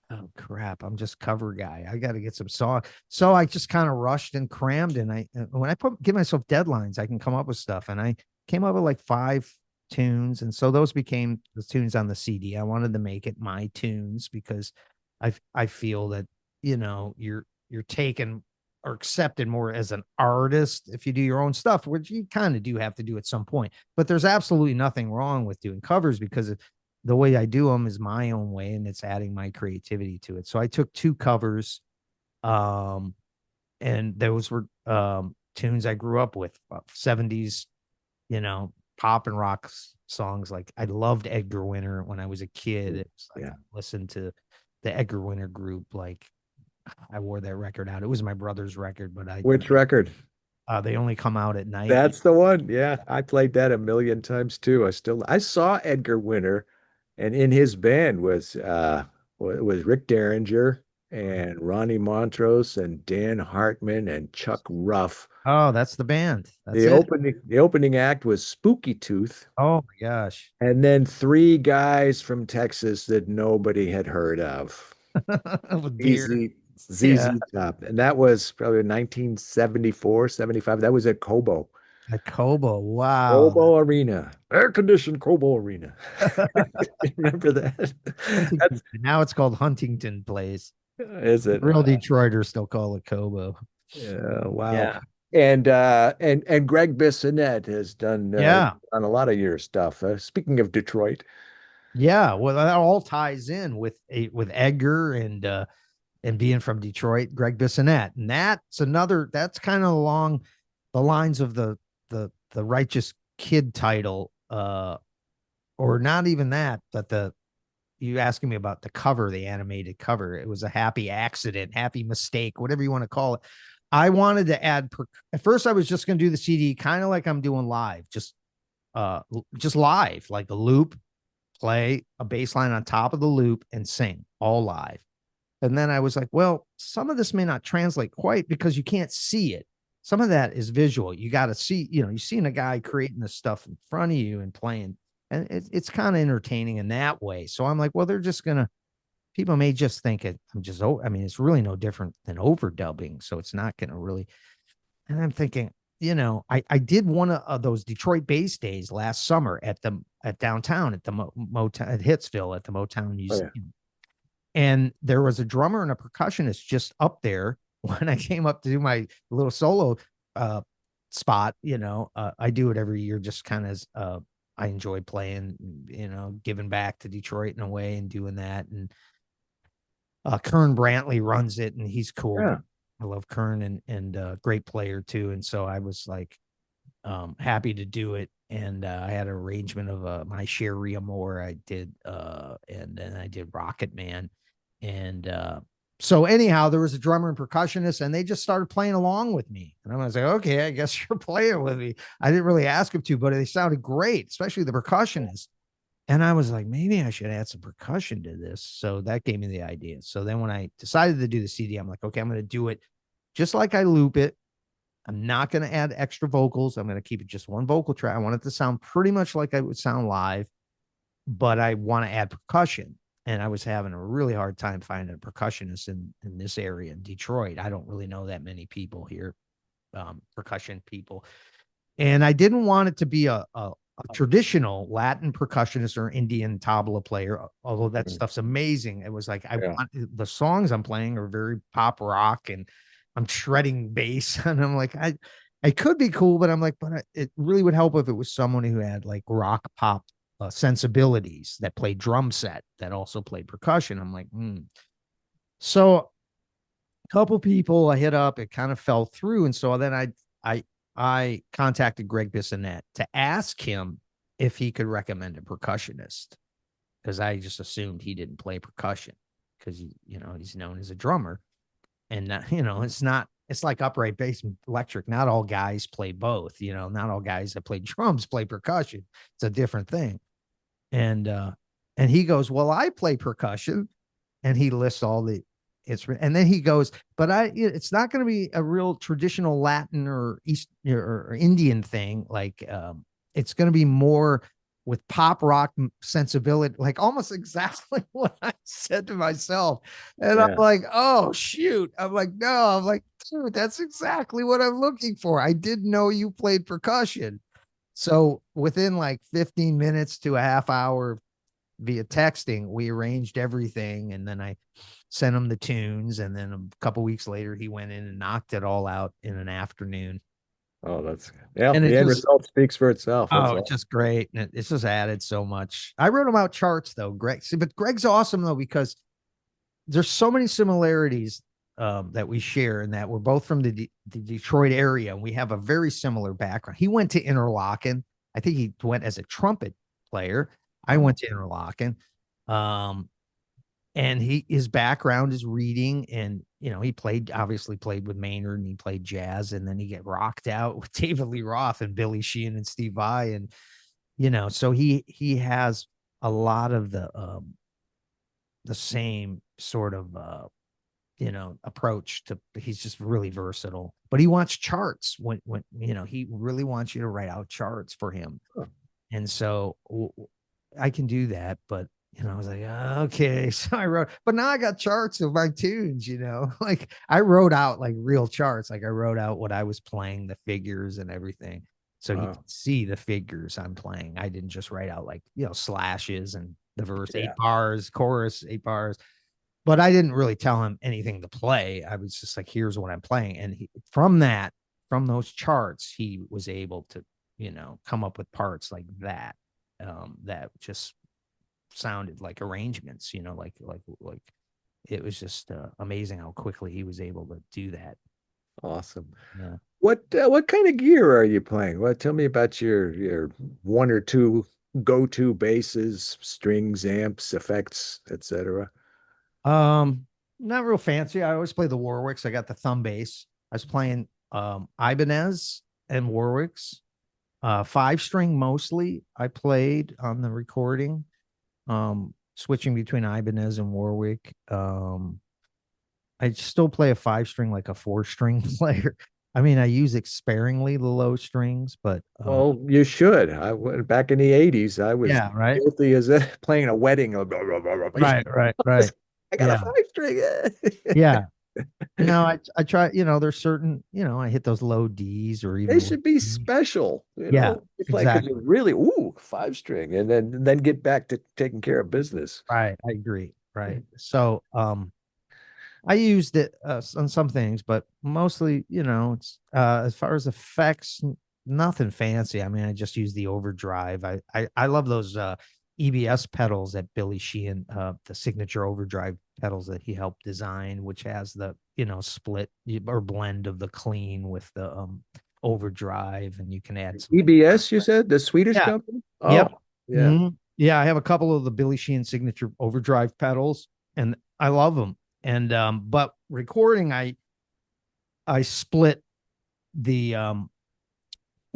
oh crap, I'm just cover guy. I got to get some song. So I just kind of rushed and crammed. And when I give myself deadlines, I can come up with stuff. And I came up with like 5 tunes. And so those became the tunes on the CD. I wanted to make it my tunes because I feel that, you're taken or accepted more as an artist if you do your own stuff, which you kind of do have to do at some point. But there's absolutely nothing wrong with doing covers because the way I do them is my own way, and it's adding my creativity to it. So I took 2 covers, um, and those were tunes I grew up with, 70s, pop and rock songs. Like I loved Edgar Winter when I was a kid. It was like I Yeah. listened to the Edgar Winter group. Like I wore that record out. It was my brother's record, but I Which record? They only come out at night. That's the one. Yeah, I played that a million times too. I saw Edgar Winter, and in his band was Rick Derringer and Ronnie Montrose and Dan Hartman and Chuck Ruff. Oh, that's the band. That's it. The opening act was Spooky Tooth, Oh my gosh. and then three guys from Texas that nobody had heard of. With beer. ZZ Yeah. ZZ Top. And that was probably 1974, 75. That was at Cobo. At Kobo. Wow. Cobo Arena. Air conditioned Cobo Arena. Remember that? Huntington. That's Now it's called Huntington Place. is it? Real Detroiters still call it Kobo. Yeah, wow. Yeah. And Greg Bissonette has Yeah. done a lot of your stuff. Speaking of Detroit. Yeah. Well, that all ties in with Edgar and being from Detroit, Greg Bissonette. And that's kind of along the lines of the Righteous Kid title, or not even that, but you asking me about the cover, the animated cover. It was a happy accident, happy mistake, whatever you want to call it. I wanted to add at first I was just going to do the CD kind of like I'm doing live, just live, like a loop, play a bass line on top of the loop and sing all live. And then I was like, well, some of this may not translate quite because you can't see it. Some of that is visual. You got to see, you're seeing a guy creating this stuff in front of you and playing, and it's kind of entertaining in that way. So I'm like, well, people may just think I mean, it's really no different than overdubbing. So it's not going to really, and I'm thinking, I did one of those Detroit bass days last summer at downtown at the Motown at Hitsville at the Motown Oh, Museum. yeah. And there was a drummer and a percussionist just up there when I came up to do my little solo spot. I do it every year just kind of I enjoy playing, giving back to Detroit in a way and doing that. And Kern Brantley runs it and he's cool. Yeah. I love Kern and great player too. And so I was like happy to do it. And I had an arrangement of my Sherry Moore I did, and then I did Rocket Man. And so anyhow, there was a drummer and percussionist, and they just started playing along with me. And I was like, okay, I guess you're playing with me. I didn't really ask them to, but they sounded great, especially the percussionist. And I was like, maybe I should add some percussion to this. So that gave me the idea. So then when I decided to do the CD, I'm like, okay, I'm going to do it just like I loop it. I'm not going to add extra vocals. I'm going to keep it just one vocal track. I want it to sound pretty much like I would sound live, but I want to add percussion. And I was having a really hard time finding a percussionist in this area in Detroit. I don't really know that many people here, percussion people. And I didn't want it to be a traditional Latin percussionist or Indian tabla player, although that stuff's amazing. It was like, want the songs I'm playing are very pop rock and I'm shredding bass. And I'm like, I could be cool, but I'm like, it really would help if it was someone who had like rock pop sensibilities that played drum set that also played percussion. I'm like, So a couple people I hit up, it kind of fell through. And so then I contacted Greg Bissonette to ask him if he could recommend a percussionist because I just assumed he didn't play percussion because he's known as a drummer. And it's like upright bass and electric. Not all guys play both, not all guys that play drums play percussion. It's a different thing. And he goes, well, I play percussion. And he lists all the instruments. And then he goes, but it's not going to be a real traditional Latin or East or Indian thing. Like, it's going to be more with pop rock sensibility, like almost exactly what I said to myself. And I'm like, oh, shoot. I'm like, no, I'm like, dude, that's exactly what I'm looking for. I didn't know you played percussion. So within like 15 minutes to a half hour via texting, we arranged everything. And then I sent him the tunes. And then a couple weeks later, he went in and knocked it all out in an afternoon. Oh, that's yeah. And The end result speaks for itself. That's it's just great. And it's just added so much. I wrote him out charts though, Greg. See, but Greg's awesome though, because there's so many similarities that we share and that we're both from the Detroit area. And we have a very similar background. He went to Interlochen. I think he went as a trumpet player. I went to Interlochen. And his background is reading and he played, obviously played with Maynard, and he played jazz, and then he get rocked out with David Lee Roth and Billy Sheehan and Steve Vai. And, so he has a lot of the same sort of, approach to, he's just really versatile, but he wants charts when, he really wants you to write out charts for him. Huh. And so I can do that, but I was like, okay. So I wrote, but now I got charts of my tunes, like I wrote out like real charts. Like I wrote out what I was playing, the figures and everything. So he Wow. could see the figures I'm playing. I didn't just write out like, slashes and the verse, Yeah. 8 bars, chorus, 8 bars. But I didn't really tell him anything to play. I was just like, here's what I'm playing. And from those charts, he was able to, come up with parts like that, that just sounded like arrangements, like it was just amazing how quickly he was able to do that. Awesome. Yeah. What kind of gear are you playing? Well, tell me about your one or two go-to basses, strings, amps, effects, etc. Um, Not real fancy. I always play the Warwicks. I got the thumb bass. I was playing Ibanez and Warwicks. 5 string mostly I played on the recording. Switching between Ibanez and Warwick. I still play a 5 string like a 4 string player. I mean, I use it sparingly, the low strings, but Well, you should. I went back in the 80s. I was yeah, right. guilty as playing a wedding. Right, right, right. I got a Yeah. five string. Yeah. I try, there's certain, I hit those low D's or They even low should be G's. special, Yeah, You play because you exactly. really, ooh, five string, and then get back to taking care of business. Right. I agree. Right. So, I used it on some things, but mostly, it's as far as effects, nothing fancy. I mean, I just use the overdrive. I love those EBS pedals that Billy Sheehan, the signature overdrive pedals that he helped design, which has the split or blend of the clean with the overdrive, and you can add some. EBS, you said, the Swedish Yeah. company? Yep. Oh, yeah. Mhm. Yeah, I have a couple of the Billy Sheehan signature overdrive pedals, and I love them. And but recording, I split the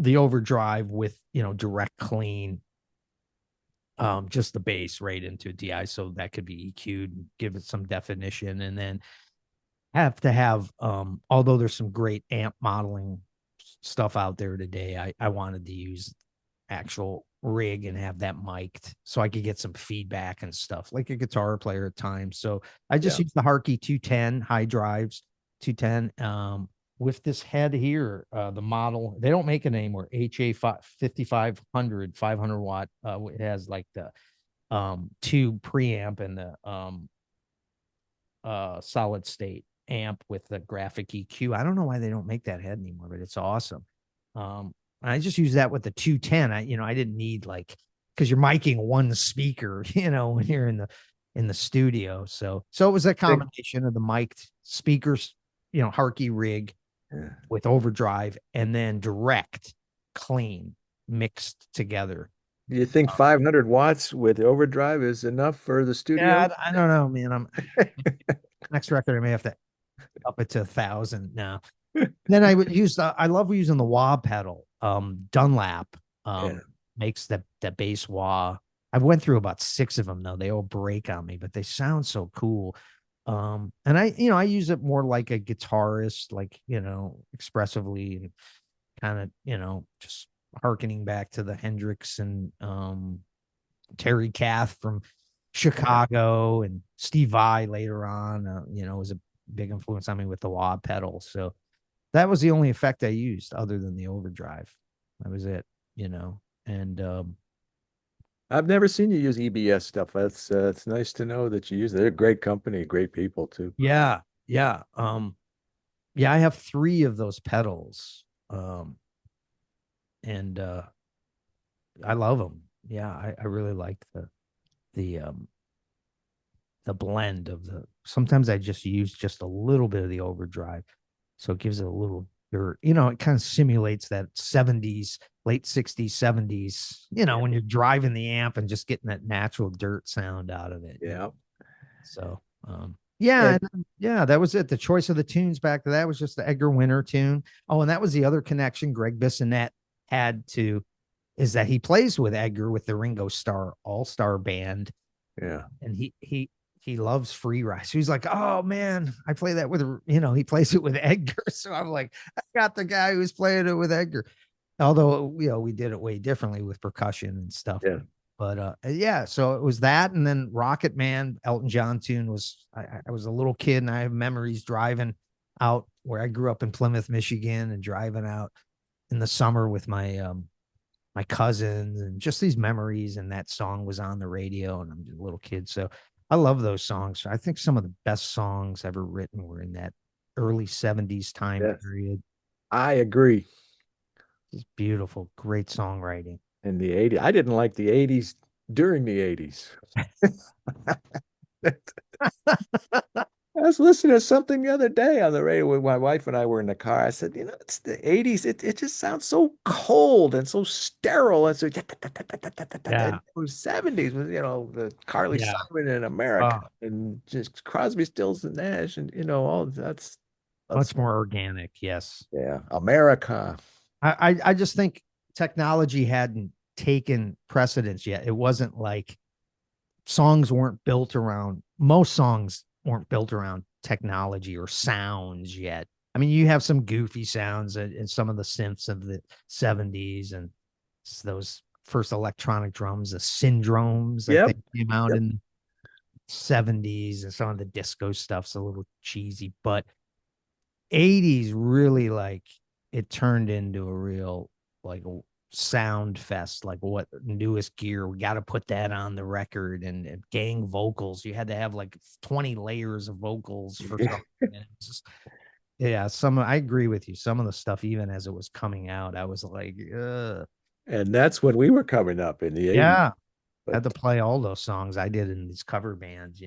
overdrive with direct clean, just the bass right into a DI, so that could be EQ'd, give it some definition, and then have to have although there's some great amp modeling stuff out there today, I wanted to use actual rig and have that mic'd so I could get some feedback and stuff like a guitar player at times. So I just Yeah. use the Harkey 210 high drives, 210, with this head here, the model, they don't make it anymore. HA 5500, 500 watt. It has like the tube preamp and the solid state amp with the graphic EQ. I don't know why they don't make that head anymore, but it's awesome. I just use that with the 210. I didn't need like, because you're miking one speaker, when you're in the studio. So it was a Think, combination of the mic'd speakers, Harkey rig yeah. with overdrive and then direct clean mixed together. Do you think 500 watts with overdrive is enough for the Yeah, studio? I don't know, man. Next record I may have to up it to 1,000 now. Then I would use I love using the wah pedal. Dunlap Yeah. makes that bass wah. I went through about 6 of them though. They all break on me, but they sound so cool. And I use it more like a guitarist, like, expressively, and kind of, just harkening back to the Hendrix and Terry Kath from Chicago and Steve Vai later on, was a big influence on me with the wah pedal. So that was the only effect I used other than the overdrive. That was it, and I've never seen you use EBS stuff. That's it's nice to know that you use it. They're a great company, great people too. yeah, yeah, yeah. I have 3 of those pedals, and I love them. Yeah, I really like the blend of the. Sometimes I just use just a little bit of the overdrive, so it gives it a little dirt. It kind of simulates that 70s, late 60s, 70s. Yeah. When you're driving the amp and just getting that natural dirt sound out of it. Yeah. So, Yeah, And and yeah, that was it. The choice of the tunes back to that was just the Edgar Winter tune. Oh, and that was the other connection Greg Bissonette had to is that he plays with Edgar with the Ringo Starr All Star Band, yeah, and he loves free ride. So he's like, oh man, I play that with he plays it with Edgar. So I'm like, I got the guy who's playing it with Edgar. Although we did it way differently with percussion and stuff. yeah. But yeah, so it was that, and then Rocket Man, Elton John tune was. I was a little kid, and I have memories driving out where I grew up in Plymouth, Michigan, and driving out in the summer with my cousins, and just these memories. And that song was on the radio, and I'm just a little kid, so I love those songs. I think some of the best songs ever written were in that early '70s time Yes, period. I agree. It's beautiful, great songwriting. In the 80s, I didn't like the 80s during the 80s. I was listening to something the other day on the radio with my wife and I were in the car. I said, it's the 80s. It just sounds so cold and so sterile. And so Yeah, 70s was, the Carly yeah. Simon in America Oh, and just Crosby, Stills and Nash and all that's much more organic. Yes. yeah, America. I just think technology hadn't taken precedence yet. It wasn't like songs weren't built around, most songs weren't built around technology or sounds yet. I mean, you have some goofy sounds in some of the synths of the '70s, and those first electronic drums, the syndromes, I Yep. think came out Yep. in the '70s, and some of the disco stuff's a little cheesy, but '80s really, like, it turned into a real, like, a sound fest. Like, what newest gear, we got to put that on the record, and gang vocals, you had to have like 20 layers of vocals for something. And it's just, yeah, I agree with you, some of the stuff, even as it was coming out, I was like, And that's when we were coming up in the 80s. yeah, I But had to play all those songs I did in these cover bands.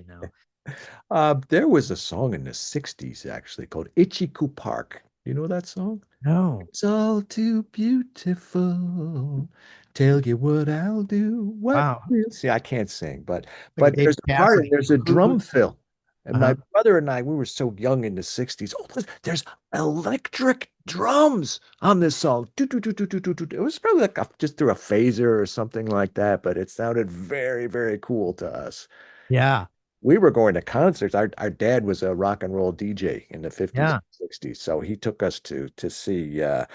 there was a song in the 60s actually called Itchy-Coo Park. You know that song? No. It's all too beautiful. Tell you what I'll do. What Wow. will see? I can't sing, but Like a there's David a part and Cassidy. there's a Who? drum fill. And my Uh-huh. brother and I, we were so young in the 60s. Oh, there's electric drums on this song. Doo, doo, doo, doo, doo, doo, doo. It was probably like just through a phaser or something like that, but it sounded very, very cool to us. Yeah. We were going to concerts. Our dad was a rock and roll DJ in the 50s Yeah. and 60s. So he took us to see the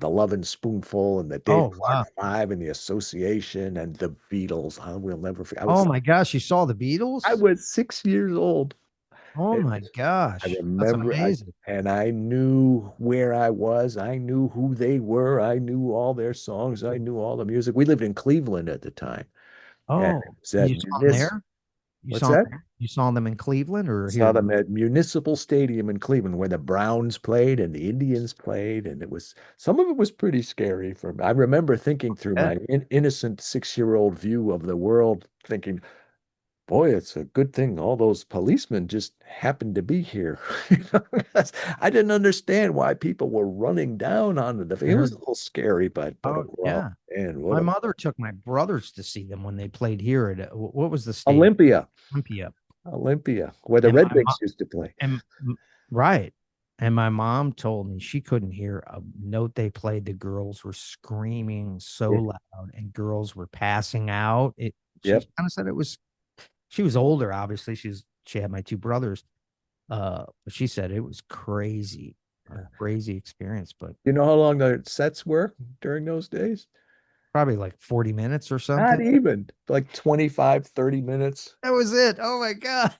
Lovin' Spoonful and the Dave Oh, Clark wow. Five and the Association and the Beatles. I will never forget. Oh my gosh, you saw the I Beatles? was 6 years old. Oh And my I gosh, that's remember amazing. and I knew where I was. I knew who they were. I knew all their songs. I knew all the music. We lived in Cleveland at the time. And it Oh, was you at saw them there? You what's saw that? them, you saw them in Cleveland or Saw here? them at Municipal Stadium in Cleveland where the Browns played and the Indians played, and it was some of it was pretty scary for me. I remember thinking through Yeah. my innocent 6-year-old view of the world, thinking, "Boy, it's a good thing all those policemen just happened to be here." You know, 'cause I didn't understand why people were running down onto the field. It was a little scary, but Oh, overall, yeah. man, what My a mother took my brothers to see them when they played here at what was the stadium? Olympia, Olympia. Olympia, where the And Red my mom Wings used to play. and right. And my mom told me she couldn't hear a note they played. The girls were screaming so Yeah. loud, and girls were passing out. She Yep. kind of said it was, she was older, obviously. She had my two brothers. But she said it was crazy, a crazy experience, but You know how long the sets were during those days? probably like 40 minutes or Not something. even like 25, 30 minutes. That was it. Oh my God.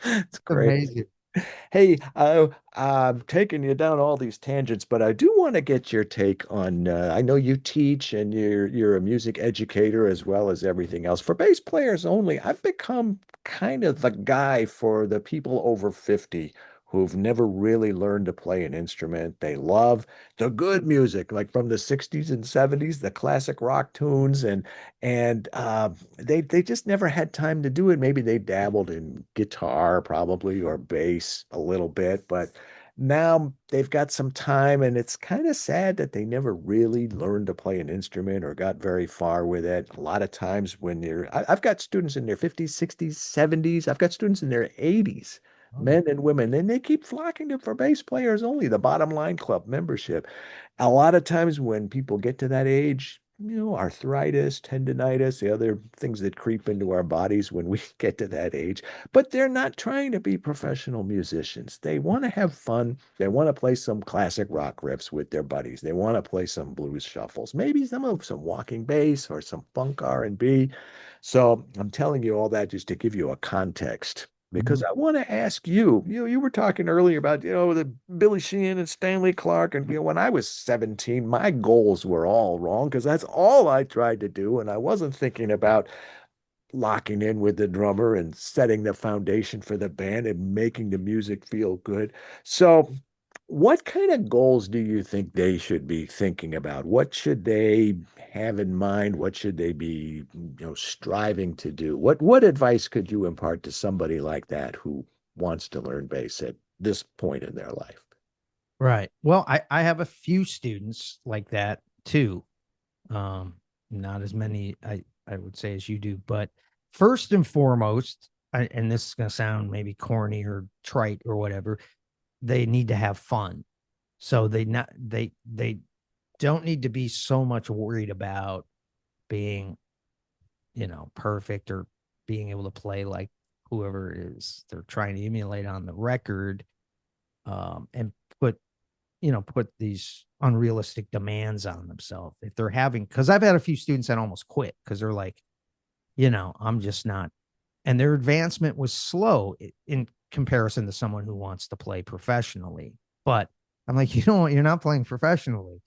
It's great. Amazing. Hey, I'm taking you down all these tangents, but I do want to get your take on. I know you teach and you're a music educator as well as everything else. For bass players only, I've become kind of the guy for the people over 50 who've never really learned to play an instrument. They love the good music, like from the 60s and 70s, the classic rock tunes, and they just never had time to do it. Maybe they dabbled in guitar probably or bass a little bit, but now they've got some time, and it's kind of sad that they never really learned to play an instrument or got very far with it. A lot of times when I've got students in their 50s, 60s, 70s. I've got students in their 80s, Oh, men and women, and they keep flocking to For Bass Players Only, the bottom line club membership. A lot of times when people get to that age, arthritis, tendonitis, the other things that creep into our bodies when we get to that age, but they're not trying to be professional musicians. They want to have fun. They want to play some classic rock riffs with their buddies. They want to play some blues shuffles, maybe some walking bass or some funk R&B. So I'm telling you all that just to give you a context. Because mhm. I want to ask you, you were talking earlier about, the Billy Sheehan and Stanley Clark. And, when I was 17, my goals were all wrong because that's all I tried to do. And I wasn't thinking about locking in with the drummer and setting the foundation for the band and making the music feel good. So, what kind of goals do you think they should be thinking about? What should they have in mind? What should they be, striving to do? What advice could you impart to somebody like that who wants to learn bass at this point in their life? Right. Well, I have a few students like that too. Um, Not as many I would say as you do, but first and foremost, and this is going to sound maybe corny or trite or whatever, they need to have fun. So they don't need to be so much worried about being, perfect or being able to play like whoever it is they're trying to emulate on the record, and put put these unrealistic demands on themselves if they're having, because I've had a few students that almost quit because they're like, I'm just not, and their advancement was slow in comparison to someone who wants to play professionally. But I'm like, you're not playing professionally.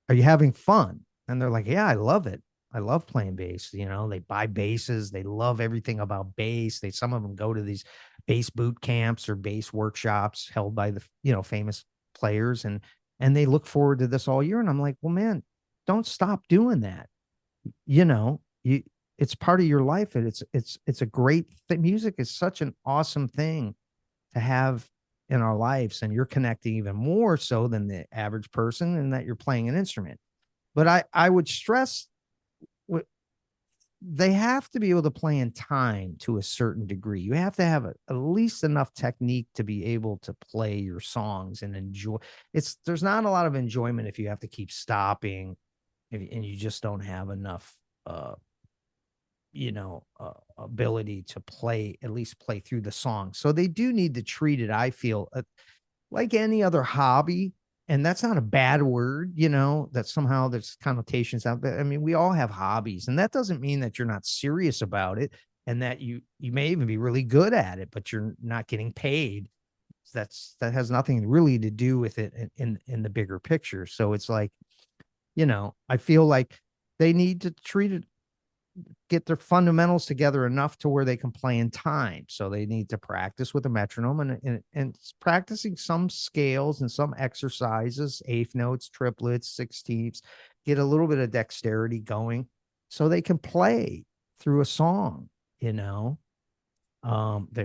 Are you having fun? And they're like, yeah, I love it. I love playing bass. They buy basses. They love everything about bass. Some of them go to these bass boot camps or bass workshops held by the, famous players. And they look forward to this all year. And I'm like, well, man, don't stop doing that. You it's part of your life. And it's a great thing. Music is such an awesome thing to have in our lives. And you're connecting even more so than the average person, and that you're playing an instrument. But I would stress they have to be able to play in time to a certain degree. You have to have at least enough technique to be able to play your songs and enjoy. There's not a lot of enjoyment if you have to keep stopping, and you just don't have enough ability to play, at least play through the song. So they do need to treat it, I feel, like any other hobby. And that's not a bad word, that somehow there's connotations out there. I mean, we all have hobbies, and that doesn't mean that you're not serious about it, and that you may even be really good at it, but you're not getting paid. That has nothing really to do with it in the bigger picture. So it's like, I feel like they need to treat it, get their fundamentals together enough to where they can play in time. So they need to practice with a metronome, and practicing some scales and some exercises, eighth notes, triplets, sixteenths, get a little bit of dexterity going so they can play through a song, their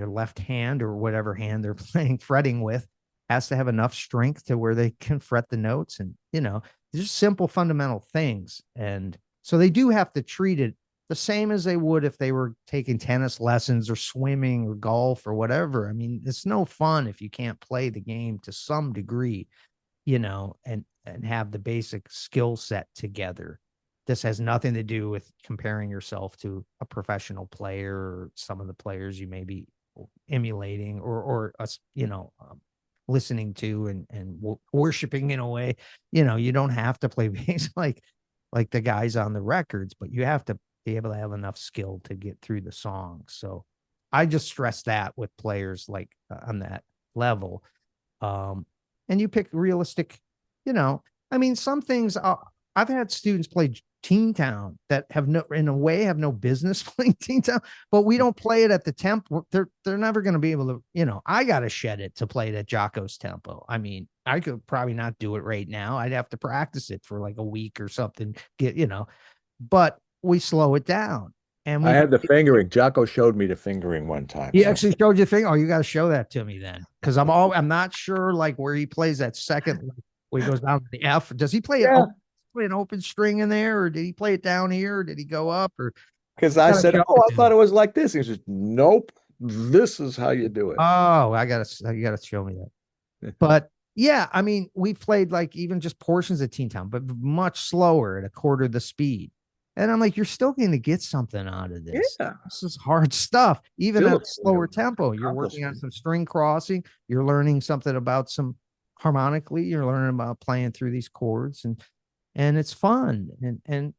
left hand or whatever hand they're playing, fretting with, has to have enough strength to where they can fret the notes. And, just simple fundamental things. And so they do have to treat it the same as they would if they were taking tennis lessons or swimming or golf or whatever. I mean, it's no fun if you can't play the game to some degree, and have the basic skill set together. This has nothing to do with comparing yourself to a professional player or some of the players you may be emulating, or us, listening to and worshiping in a way. You don't have to play bass like the guys on the records, but you have to be able to have enough skill to get through the song. So I just stress that with players like on that level. Um, and you pick realistic, I mean, some things I've had students play Teen Town that have no, in a way, have no business playing Teen Town, but we don't play it at the tempo. They're never going to be able to, I got to shed it to play it at Jocko's tempo. I mean, I could probably not do it right now. I'd have to practice it for like a week or something, but we slow it down. And I we had the fingering. Jocko showed me the fingering one time. he So actually showed you the thing. Oh, you got to show that to me then, because I'm not sure like where he plays that second where he goes down to the F. Does he yeah, play an open string in there, or did he play it down here, or did he go up, or because you I got to said, show "Oh, it I to thought me? it was like this." He says, "Nope, this is how you do it." Oh, you got to show me that. But yeah, I mean, we played like even just portions of Teen Town, but much slower at a quarter the speed. And I'm like, you're still going to get something out of this. Yeah, This is hard stuff, even at still a slower tempo. You're working on accomplishment. some string crossing. You're learning something about some harmonically. You're learning about playing through these chords, and it's fun. And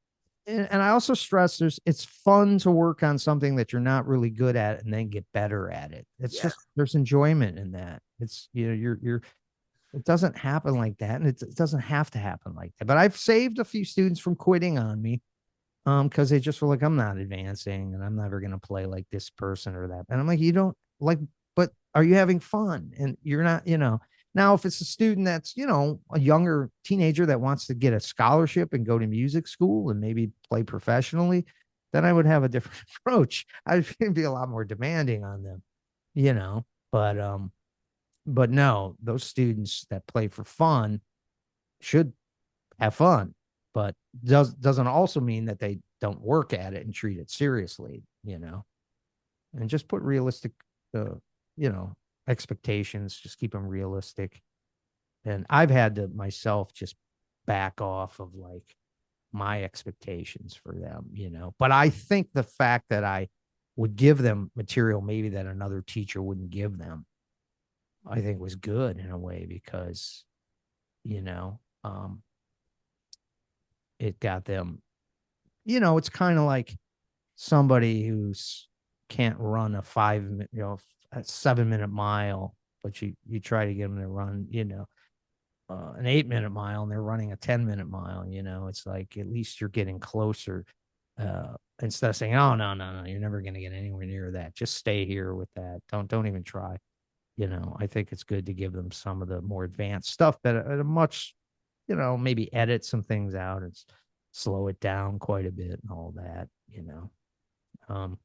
I also stress it's fun to work on something that you're not really good at and then get better at it. It's Yeah, just there's enjoyment in that. It's you're it doesn't happen like that, and it doesn't have to happen like that. But I've saved a few students from quitting on me, because they just were like, I'm not advancing, and I'm never gonna play like this person or that. And I'm like, you don't like, but are you having fun? And you're not, Now, if it's a student that's, a younger teenager that wants to get a scholarship and go to music school and maybe play professionally, then I would have a different approach. I'd be a lot more demanding on them, you know. But but no, those students that play for fun should have fun, but doesn't also mean that they don't work at it and treat it seriously, and just put realistic, uh, you know, expectations. Just keep them realistic. And I've had to myself just back off of like my expectations for them, But I think the fact that I would give them material maybe that another teacher wouldn't give them, I think was good in a way because, you know, um, it got them, it's kind of like somebody who's can't run a 7 minute mile, but you try to get them to run, an 8 minute mile and they're running a 10 minute mile, it's like at least you're getting closer. Instead of saying, oh no, you're never going to get anywhere near that. Just stay here with that. Don't even try. I think it's good to give them some of the more advanced stuff that at a much, maybe edit some things out and slow it down quite a bit and all that. Um,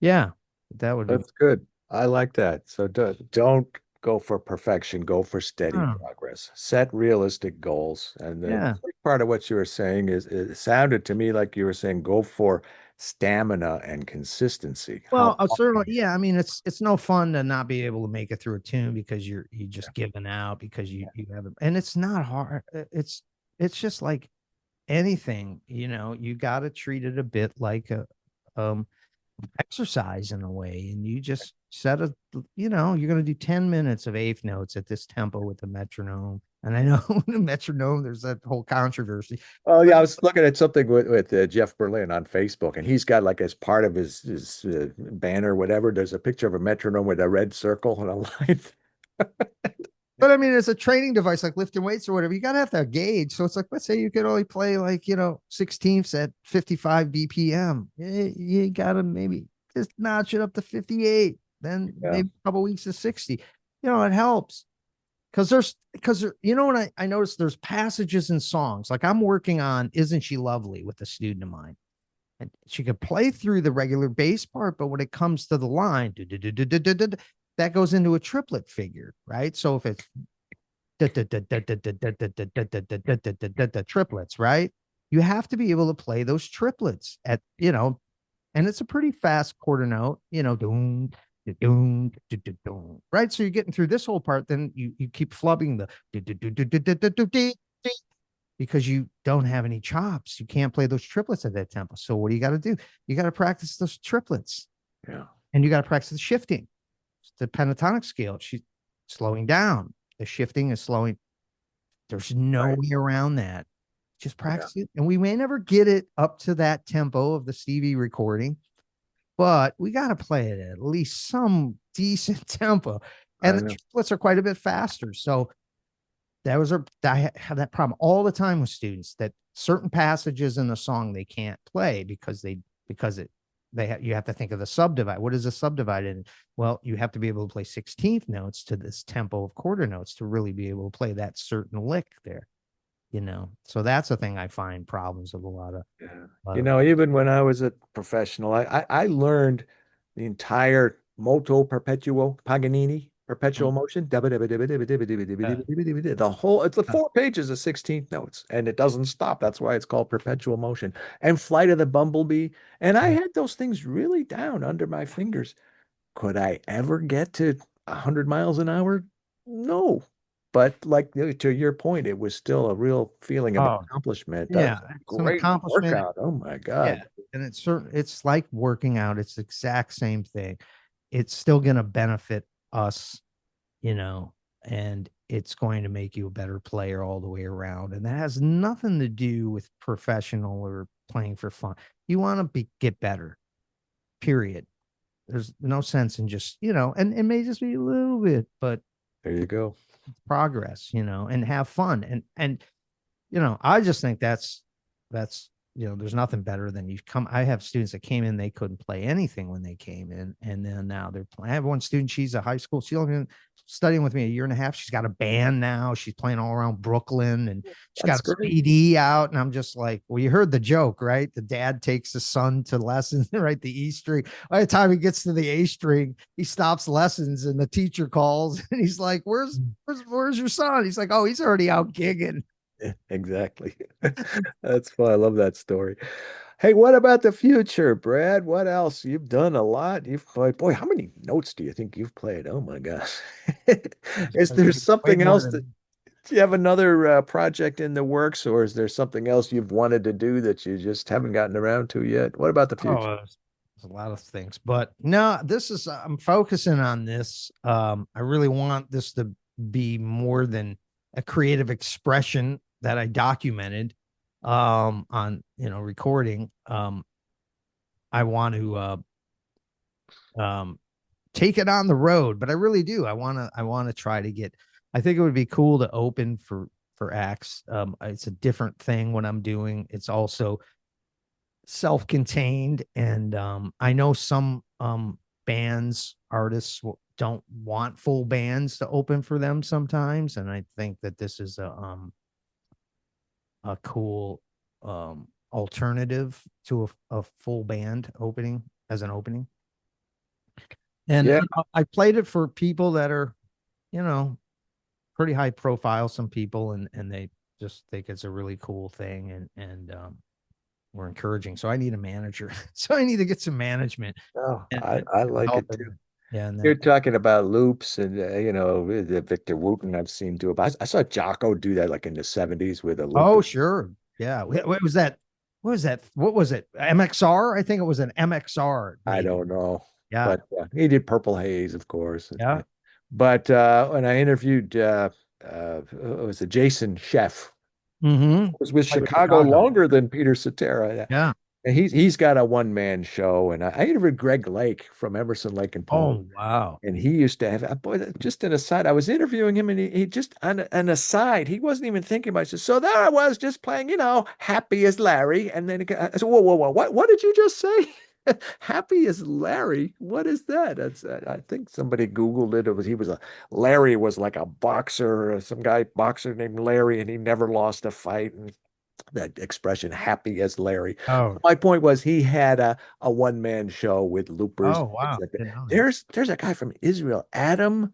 yeah, that would be, that's good. I like that. So don't go for perfection, go for steady oh, progress. Set realistic goals. And the yeah. first part of what you were saying is it sounded to me like you were saying go for stamina and consistency. Well, How certainly, often? yeah. I mean, it's no fun to not be able to make it through a tune because you Yeah, just giving out because yeah, you haven't, and it's not hard. It's just like anything, you got to treat it a bit like a um exercise in a way, and you just set you're going to do 10 minutes of eighth notes at this tempo with the metronome. And I know the metronome, there's that whole controversy, Oh but yeah, I was looking at something with Jeff Berlin on Facebook, and he's got like as part of his banner, whatever. There's a picture of a metronome with a red circle and a line. I mean, as a training device, like lifting weights or whatever, you gotta have that gauge. So it's like, let's say you could only play like, 16ths at 55 BPM. You gotta maybe just notch it up to 58, then Yeah, maybe a couple weeks to 60. It helps. Because what I noticed, there's passages in songs. Like I'm working on Isn't She Lovely with a student of mine. And she could play through the regular bass part, but when it comes to the line, that goes into a triplet figure, right? So if it's triplets, right? You have to be able to play those triplets and it's a pretty fast quarter note, doom, doom, right? So you're getting through this whole part, then you keep flubbing the because you don't have any chops. You can't play those triplets at that tempo. So what do you got to do? You got to practice those triplets, yeah, and you got to practice the shifting. The pentatonic scale, she's slowing down. The shifting is slowing. There's no right. way around that. Just Yeah, practice it. And we may never get it up to that tempo of the Stevie recording, but we got to play it at least some decent tempo. And I the know. triplets are quite a bit faster. So I have that problem all the time with students that certain passages in the song they can't play because you have to think of the subdivide. What is a subdivide in? Well, you have to be able to play 16th notes to this tempo of quarter notes to really be able to play that certain lick there. So that's the thing I find problems with Yeah. a lot You of. know, even when I was a professional, I learned the entire moto perpetuo Paganini perpetual Mm, motion. uh, The whole, it's the 4 pages of 16th notes, and it doesn't stop. That's why it's called perpetual motion. And Flight of the Bumblebee. And I uh, had those things really down under my fingers. Could I ever get to 100 miles an hour? No. But like to your point, it was still a real feeling of oh, accomplishment. That's yeah, a it's an great accomplishment. workout. Oh my Yeah, God. and it's like working out. It's the exact same thing. It's still going to benefit us, you know, and it's going to make you a better player all the way around. And that has nothing to do with professional or playing for fun. You want to get better, period. There's no sense in just, and it may just be a little bit, but There you go. progress, and have fun. I just think that's there's nothing better than you come. I have students that came in, they couldn't play anything when they came in, and then now they're playing. I have one student, she's a high school, she's only been studying with me a year and a half. She's got a band now, she's playing all around Brooklyn, and she's got That's a great. CD out. And I'm just like, well, you heard the joke, right? The dad takes his son to lessons, right? The E string. By the time he gets to the A string, he stops lessons, and the teacher calls, and he's like, where's your son? He's like, oh, he's already out gigging. Yeah, exactly. That's fun. I love that story. Hey, what about the future, Brad? What else? You've done a lot. You've played, boy, how many notes do you think you've played? Oh my gosh. Is I there think way something more else that than. do you have another project in the works, or is there something else you've wanted to do that you just haven't gotten around to yet? What about the future? Oh, there's a lot of things, but no, I'm focusing on this. I really want this to be more than a creative expression that I documented on, recording. I want to um take it on the road, but I really do. I want to try to get. I think it would be cool to open for acts. It's a different thing when I'm doing. It's also self-contained, and I know some bands artists don't want full bands to open for them sometimes, and I think that this is a cool alternative to a full band opening as an opening. And Yeah, I played it for people that are, you know pretty high profile, some people, and they just think it's a really cool thing, and we're encouraging. So I need a manager. So I need to get some management no, and, I like help it too. in. Yeah, and You're that. talking about loops and Victor Wooten I've seen do it. But I saw Jocko do that like in the 70s with a loop. Oh, sure. Yeah. What was that? What was that? What was it? MXR? I think it was an MXR, I maybe. don't know, Yeah. but he did Purple Haze, of course. Yeah. But when I interviewed, it was a Jason Chef, Mm-hmm. who was with Played with Chicago Chicago. longer than Peter Cetera. Yeah. And he's got a one-man show. And I interviewed Greg Lake from Emerson, Lake and Palm. Oh, wow. And he used to have, boy, just an aside, I was interviewing him and he just, on an aside, he wasn't even thinking about it. So there I was just playing, happy as Larry. And then I said, whoa, whoa, whoa, what did you just say? Happy as Larry? What is that? I think somebody Googled it. Larry was like a boxer, some guy boxer named Larry, and he never lost a fight. And that expression, happy as Larry. Oh, My point was he had a one-man show with loopers, oh, things wow. like that. Didn't know that. There's a guy from Israel, Adam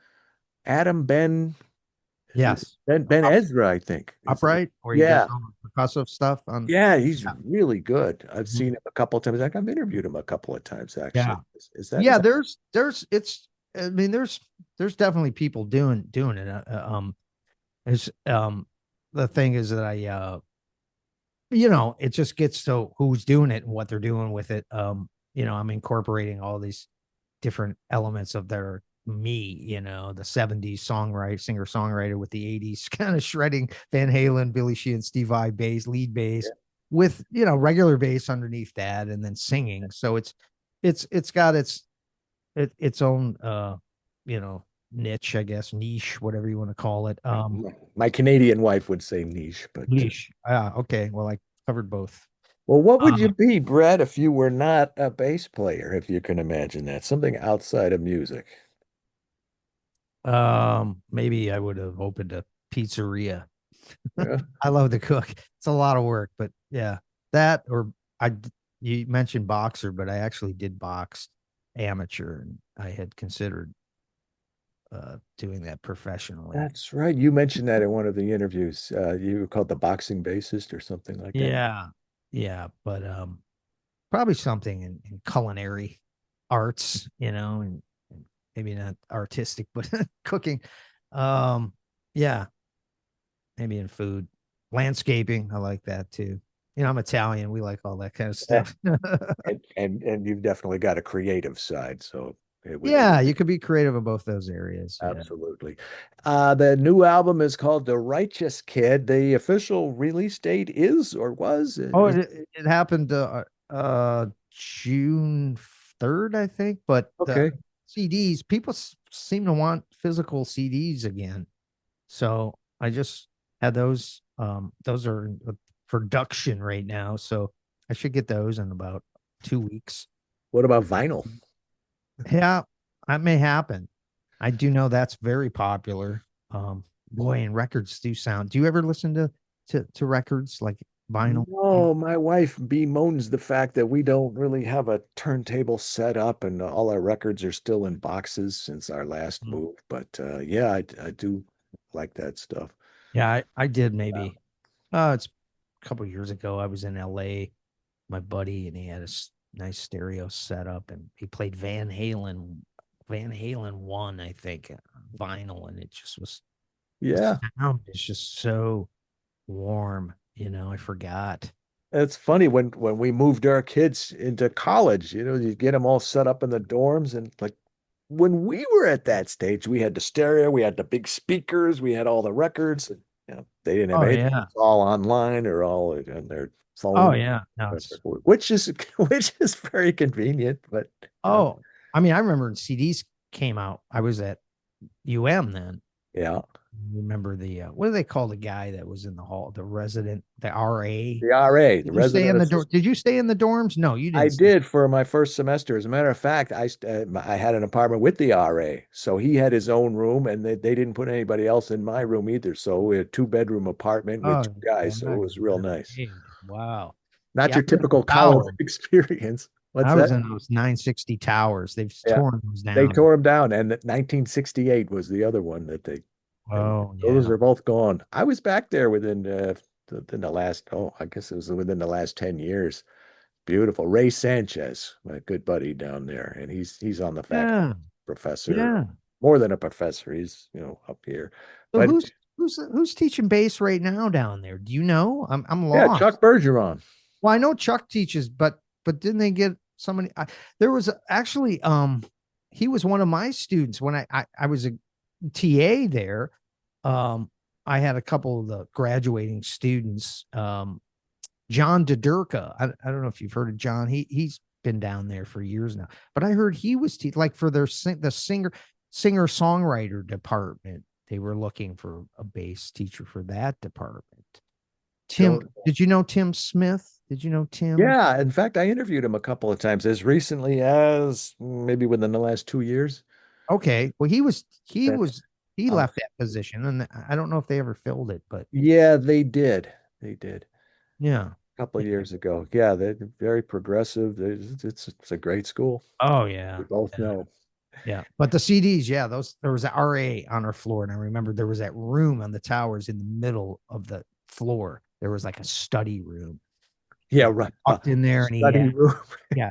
Yes. Ben Up, Ezra, I think. upright, where he does Yeah. all the percussive stuff on. Yeah, he's Yeah. really good. I've Mhm. seen him a couple of times. Like I've interviewed him a couple of times Yeah. actually. Is Yeah. that I mean, there's definitely people doing it. Is the thing is that it just gets to who's doing it and what they're doing with it. I'm incorporating all these different elements of their me, the 70s singer songwriter with the 80s kind of shredding Van Halen, Billy Sheehan, Steve Vai bass, lead bass with, regular bass underneath that and then singing. So it's got its own you know, niche, I guess, niche, whatever you want to call it. my Canadian wife would say niche, but Niche. Ah, okay. Well, I covered both. well, what would you Um, be, Brett, if you were not a bass player, if you can imagine that? Something outside of music. maybe I would have opened a pizzeria. Yeah. I love to cook. It's a lot of work, but yeah, that or I. You mentioned boxer, but I actually did box amateur, and I had considered doing that professionally. That's right. You mentioned that in one of the interviews. You were called the boxing bassist or something like that. Yeah, yeah, but probably something in culinary arts, and maybe not artistic, but cooking. Um, yeah, maybe in food, landscaping. I like that too. I'm Italian. We like all that kind of Yeah. stuff. And you've definitely got a creative side, so it would Yeah, you could be creative in both those areas. Yeah. absolutely. The new album is called The Righteous Kid. The official release date is or was Oh, is it happened June 3rd, I think. But the okay. CDs, people seem to want physical CDs again. So I just had those. Those are in production right now. So I should get those in about 2 weeks. What about vinyl? Yeah, that may happen. I do know that's very popular. Boy, and records do sound. Do you ever listen to records like vinyl? No, my wife bemoans the fact that we don't really have a turntable set up and all our records are still in boxes since our last Mm. move. But yeah, I do like that stuff. Yeah, I did maybe. It's a couple years ago. I was in LA, my buddy, and he had a nice stereo setup, and he played Van Halen one, I think, vinyl, and it just was the Yeah. sound is just so warm. I forgot. It's funny when we moved our kids into college, you get them all set up in the dorms and like when we were at that stage, we had the stereo, we had the big speakers, we had all the records. And, they didn't have Oh anything. yeah. It's all online or all on their Oh phone, yeah. No, it's which is which is very convenient. But oh, I mean, I remember when CDs came out. I was at UM then. yeah, Remember the what do they call the guy that was in the hall, the resident, the RA? the RA, the Did you stay resident in the door? assistant. Did you stay in the dorms? No, you I didn't stay. did for my first semester. As a matter of fact, I had an apartment with the RA, so he had his own room, and they didn't put anybody else in my room either. So we had a two-bedroom apartment with Oh, two guys, so it back was real then. nice. Hey, wow. Not See, I your was in the typical college tower. experience. What's I was that? in those 960 towers. They've Yeah, torn those they down. tore him down, and 1968 was the other one that they. And Oh those yeah. are both gone. I was back there within the last, I guess it was within the last 10 years. Beautiful. Ray Sanchez, my good buddy down there, and he's on the faculty, Yeah. professor, Yeah. more than a professor. He's, up here. So But who's teaching bass right now down there? Do you know? I'm yeah, lost. Chuck Bergeron. Well, I know Chuck teaches, but didn't they get somebody? There was actually he was one of my students when I was a TA there. Um, I had a couple of the graduating students. John DeDurka. I don't know if you've heard of John. He's been down there for years now. But I heard he was like for the singer songwriter department. They were looking for a bass teacher for that department. Tim, Don't. did you know Tim Smith? Did you know Tim? Yeah, in fact, I interviewed him a couple of times as recently as maybe within the last 2 years. Okay. Well, he That's was he uh, left that position, and I don't know if they ever filled it, but yeah, they did. They did yeah. a couple of years ago. Yeah, they're very progressive. It's a great school. Oh We yeah. both know. Yeah. But the CDs, yeah, those there was an RA on our floor. And I remember there was that room on the towers in the middle of the floor. There was like a study room. Yeah, And right. I walked in there and Study room. yeah,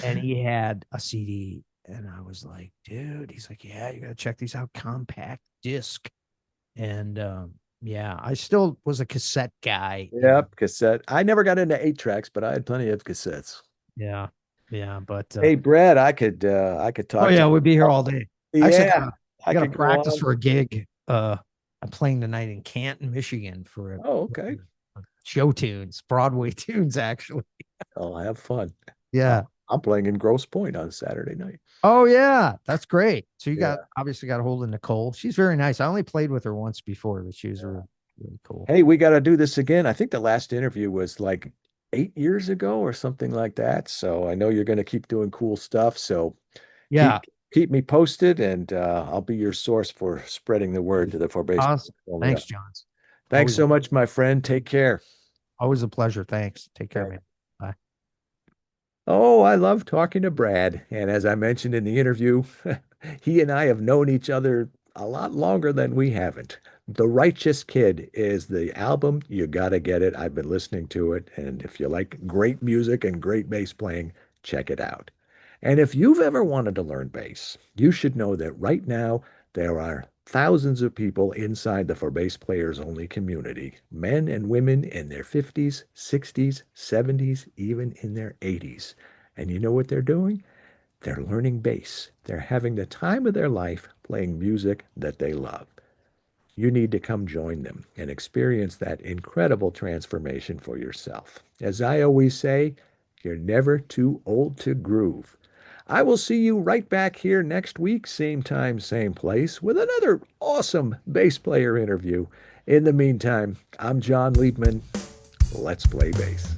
and he had a CD. And I was like, dude, he's like, yeah, you gotta check these out. Compact disc. And yeah, I still was a cassette guy. Yep, cassette. I never got into 8 tracks, but I had plenty of cassettes. Yeah. Yeah. But Hey, Brad, I could oh talk to yeah, you. we'll be here all day. Actually, Yeah, I I gotta could go practice on. for a gig. I'm playing tonight in Canton, Michigan for Oh, okay. a show tunes, Broadway tunes, actually. I'll have fun. Uh, Yeah. I'm playing in Grosse Pointe on Saturday night. Oh yeah, that's great. So you got Yeah. obviously got a hold of Nicole. She's very nice. I only played with her once before, but she was really, really cool. Hey, we got to do this again. I think the last interview was like 8 years ago or something like that. So I know you're going to keep doing cool stuff. So keep Yeah. keep me posted, and I'll be your source for spreading the word to the For Bass Awesome. Only. Thanks, Johns. Thanks Always, so much, my friend. Take care. always a pleasure. Thanks. Take care, Thanks. man. Bye. Oh, I love talking to Brad. And as I mentioned in the interview, he and I have known each other a lot longer than we haven't. The Righteous Kid is the album. You gotta get it. I've been listening to it. And if you like great music and great bass playing, check it out. And if you've ever wanted to learn bass, you should know that right now there are thousands of people inside the For Bass Players Only community, men and women in their 50s, 60s, 70s, even in their 80s. And you know what they're doing? They're learning bass. They're having the time of their life playing music that they love. You need to come join them and experience that incredible transformation for yourself. As I always say, you're never too old to groove. I will see you right back here next week, same time, same place, with another awesome bass player interview. In the meantime, I'm John Liebman. Let's play bass.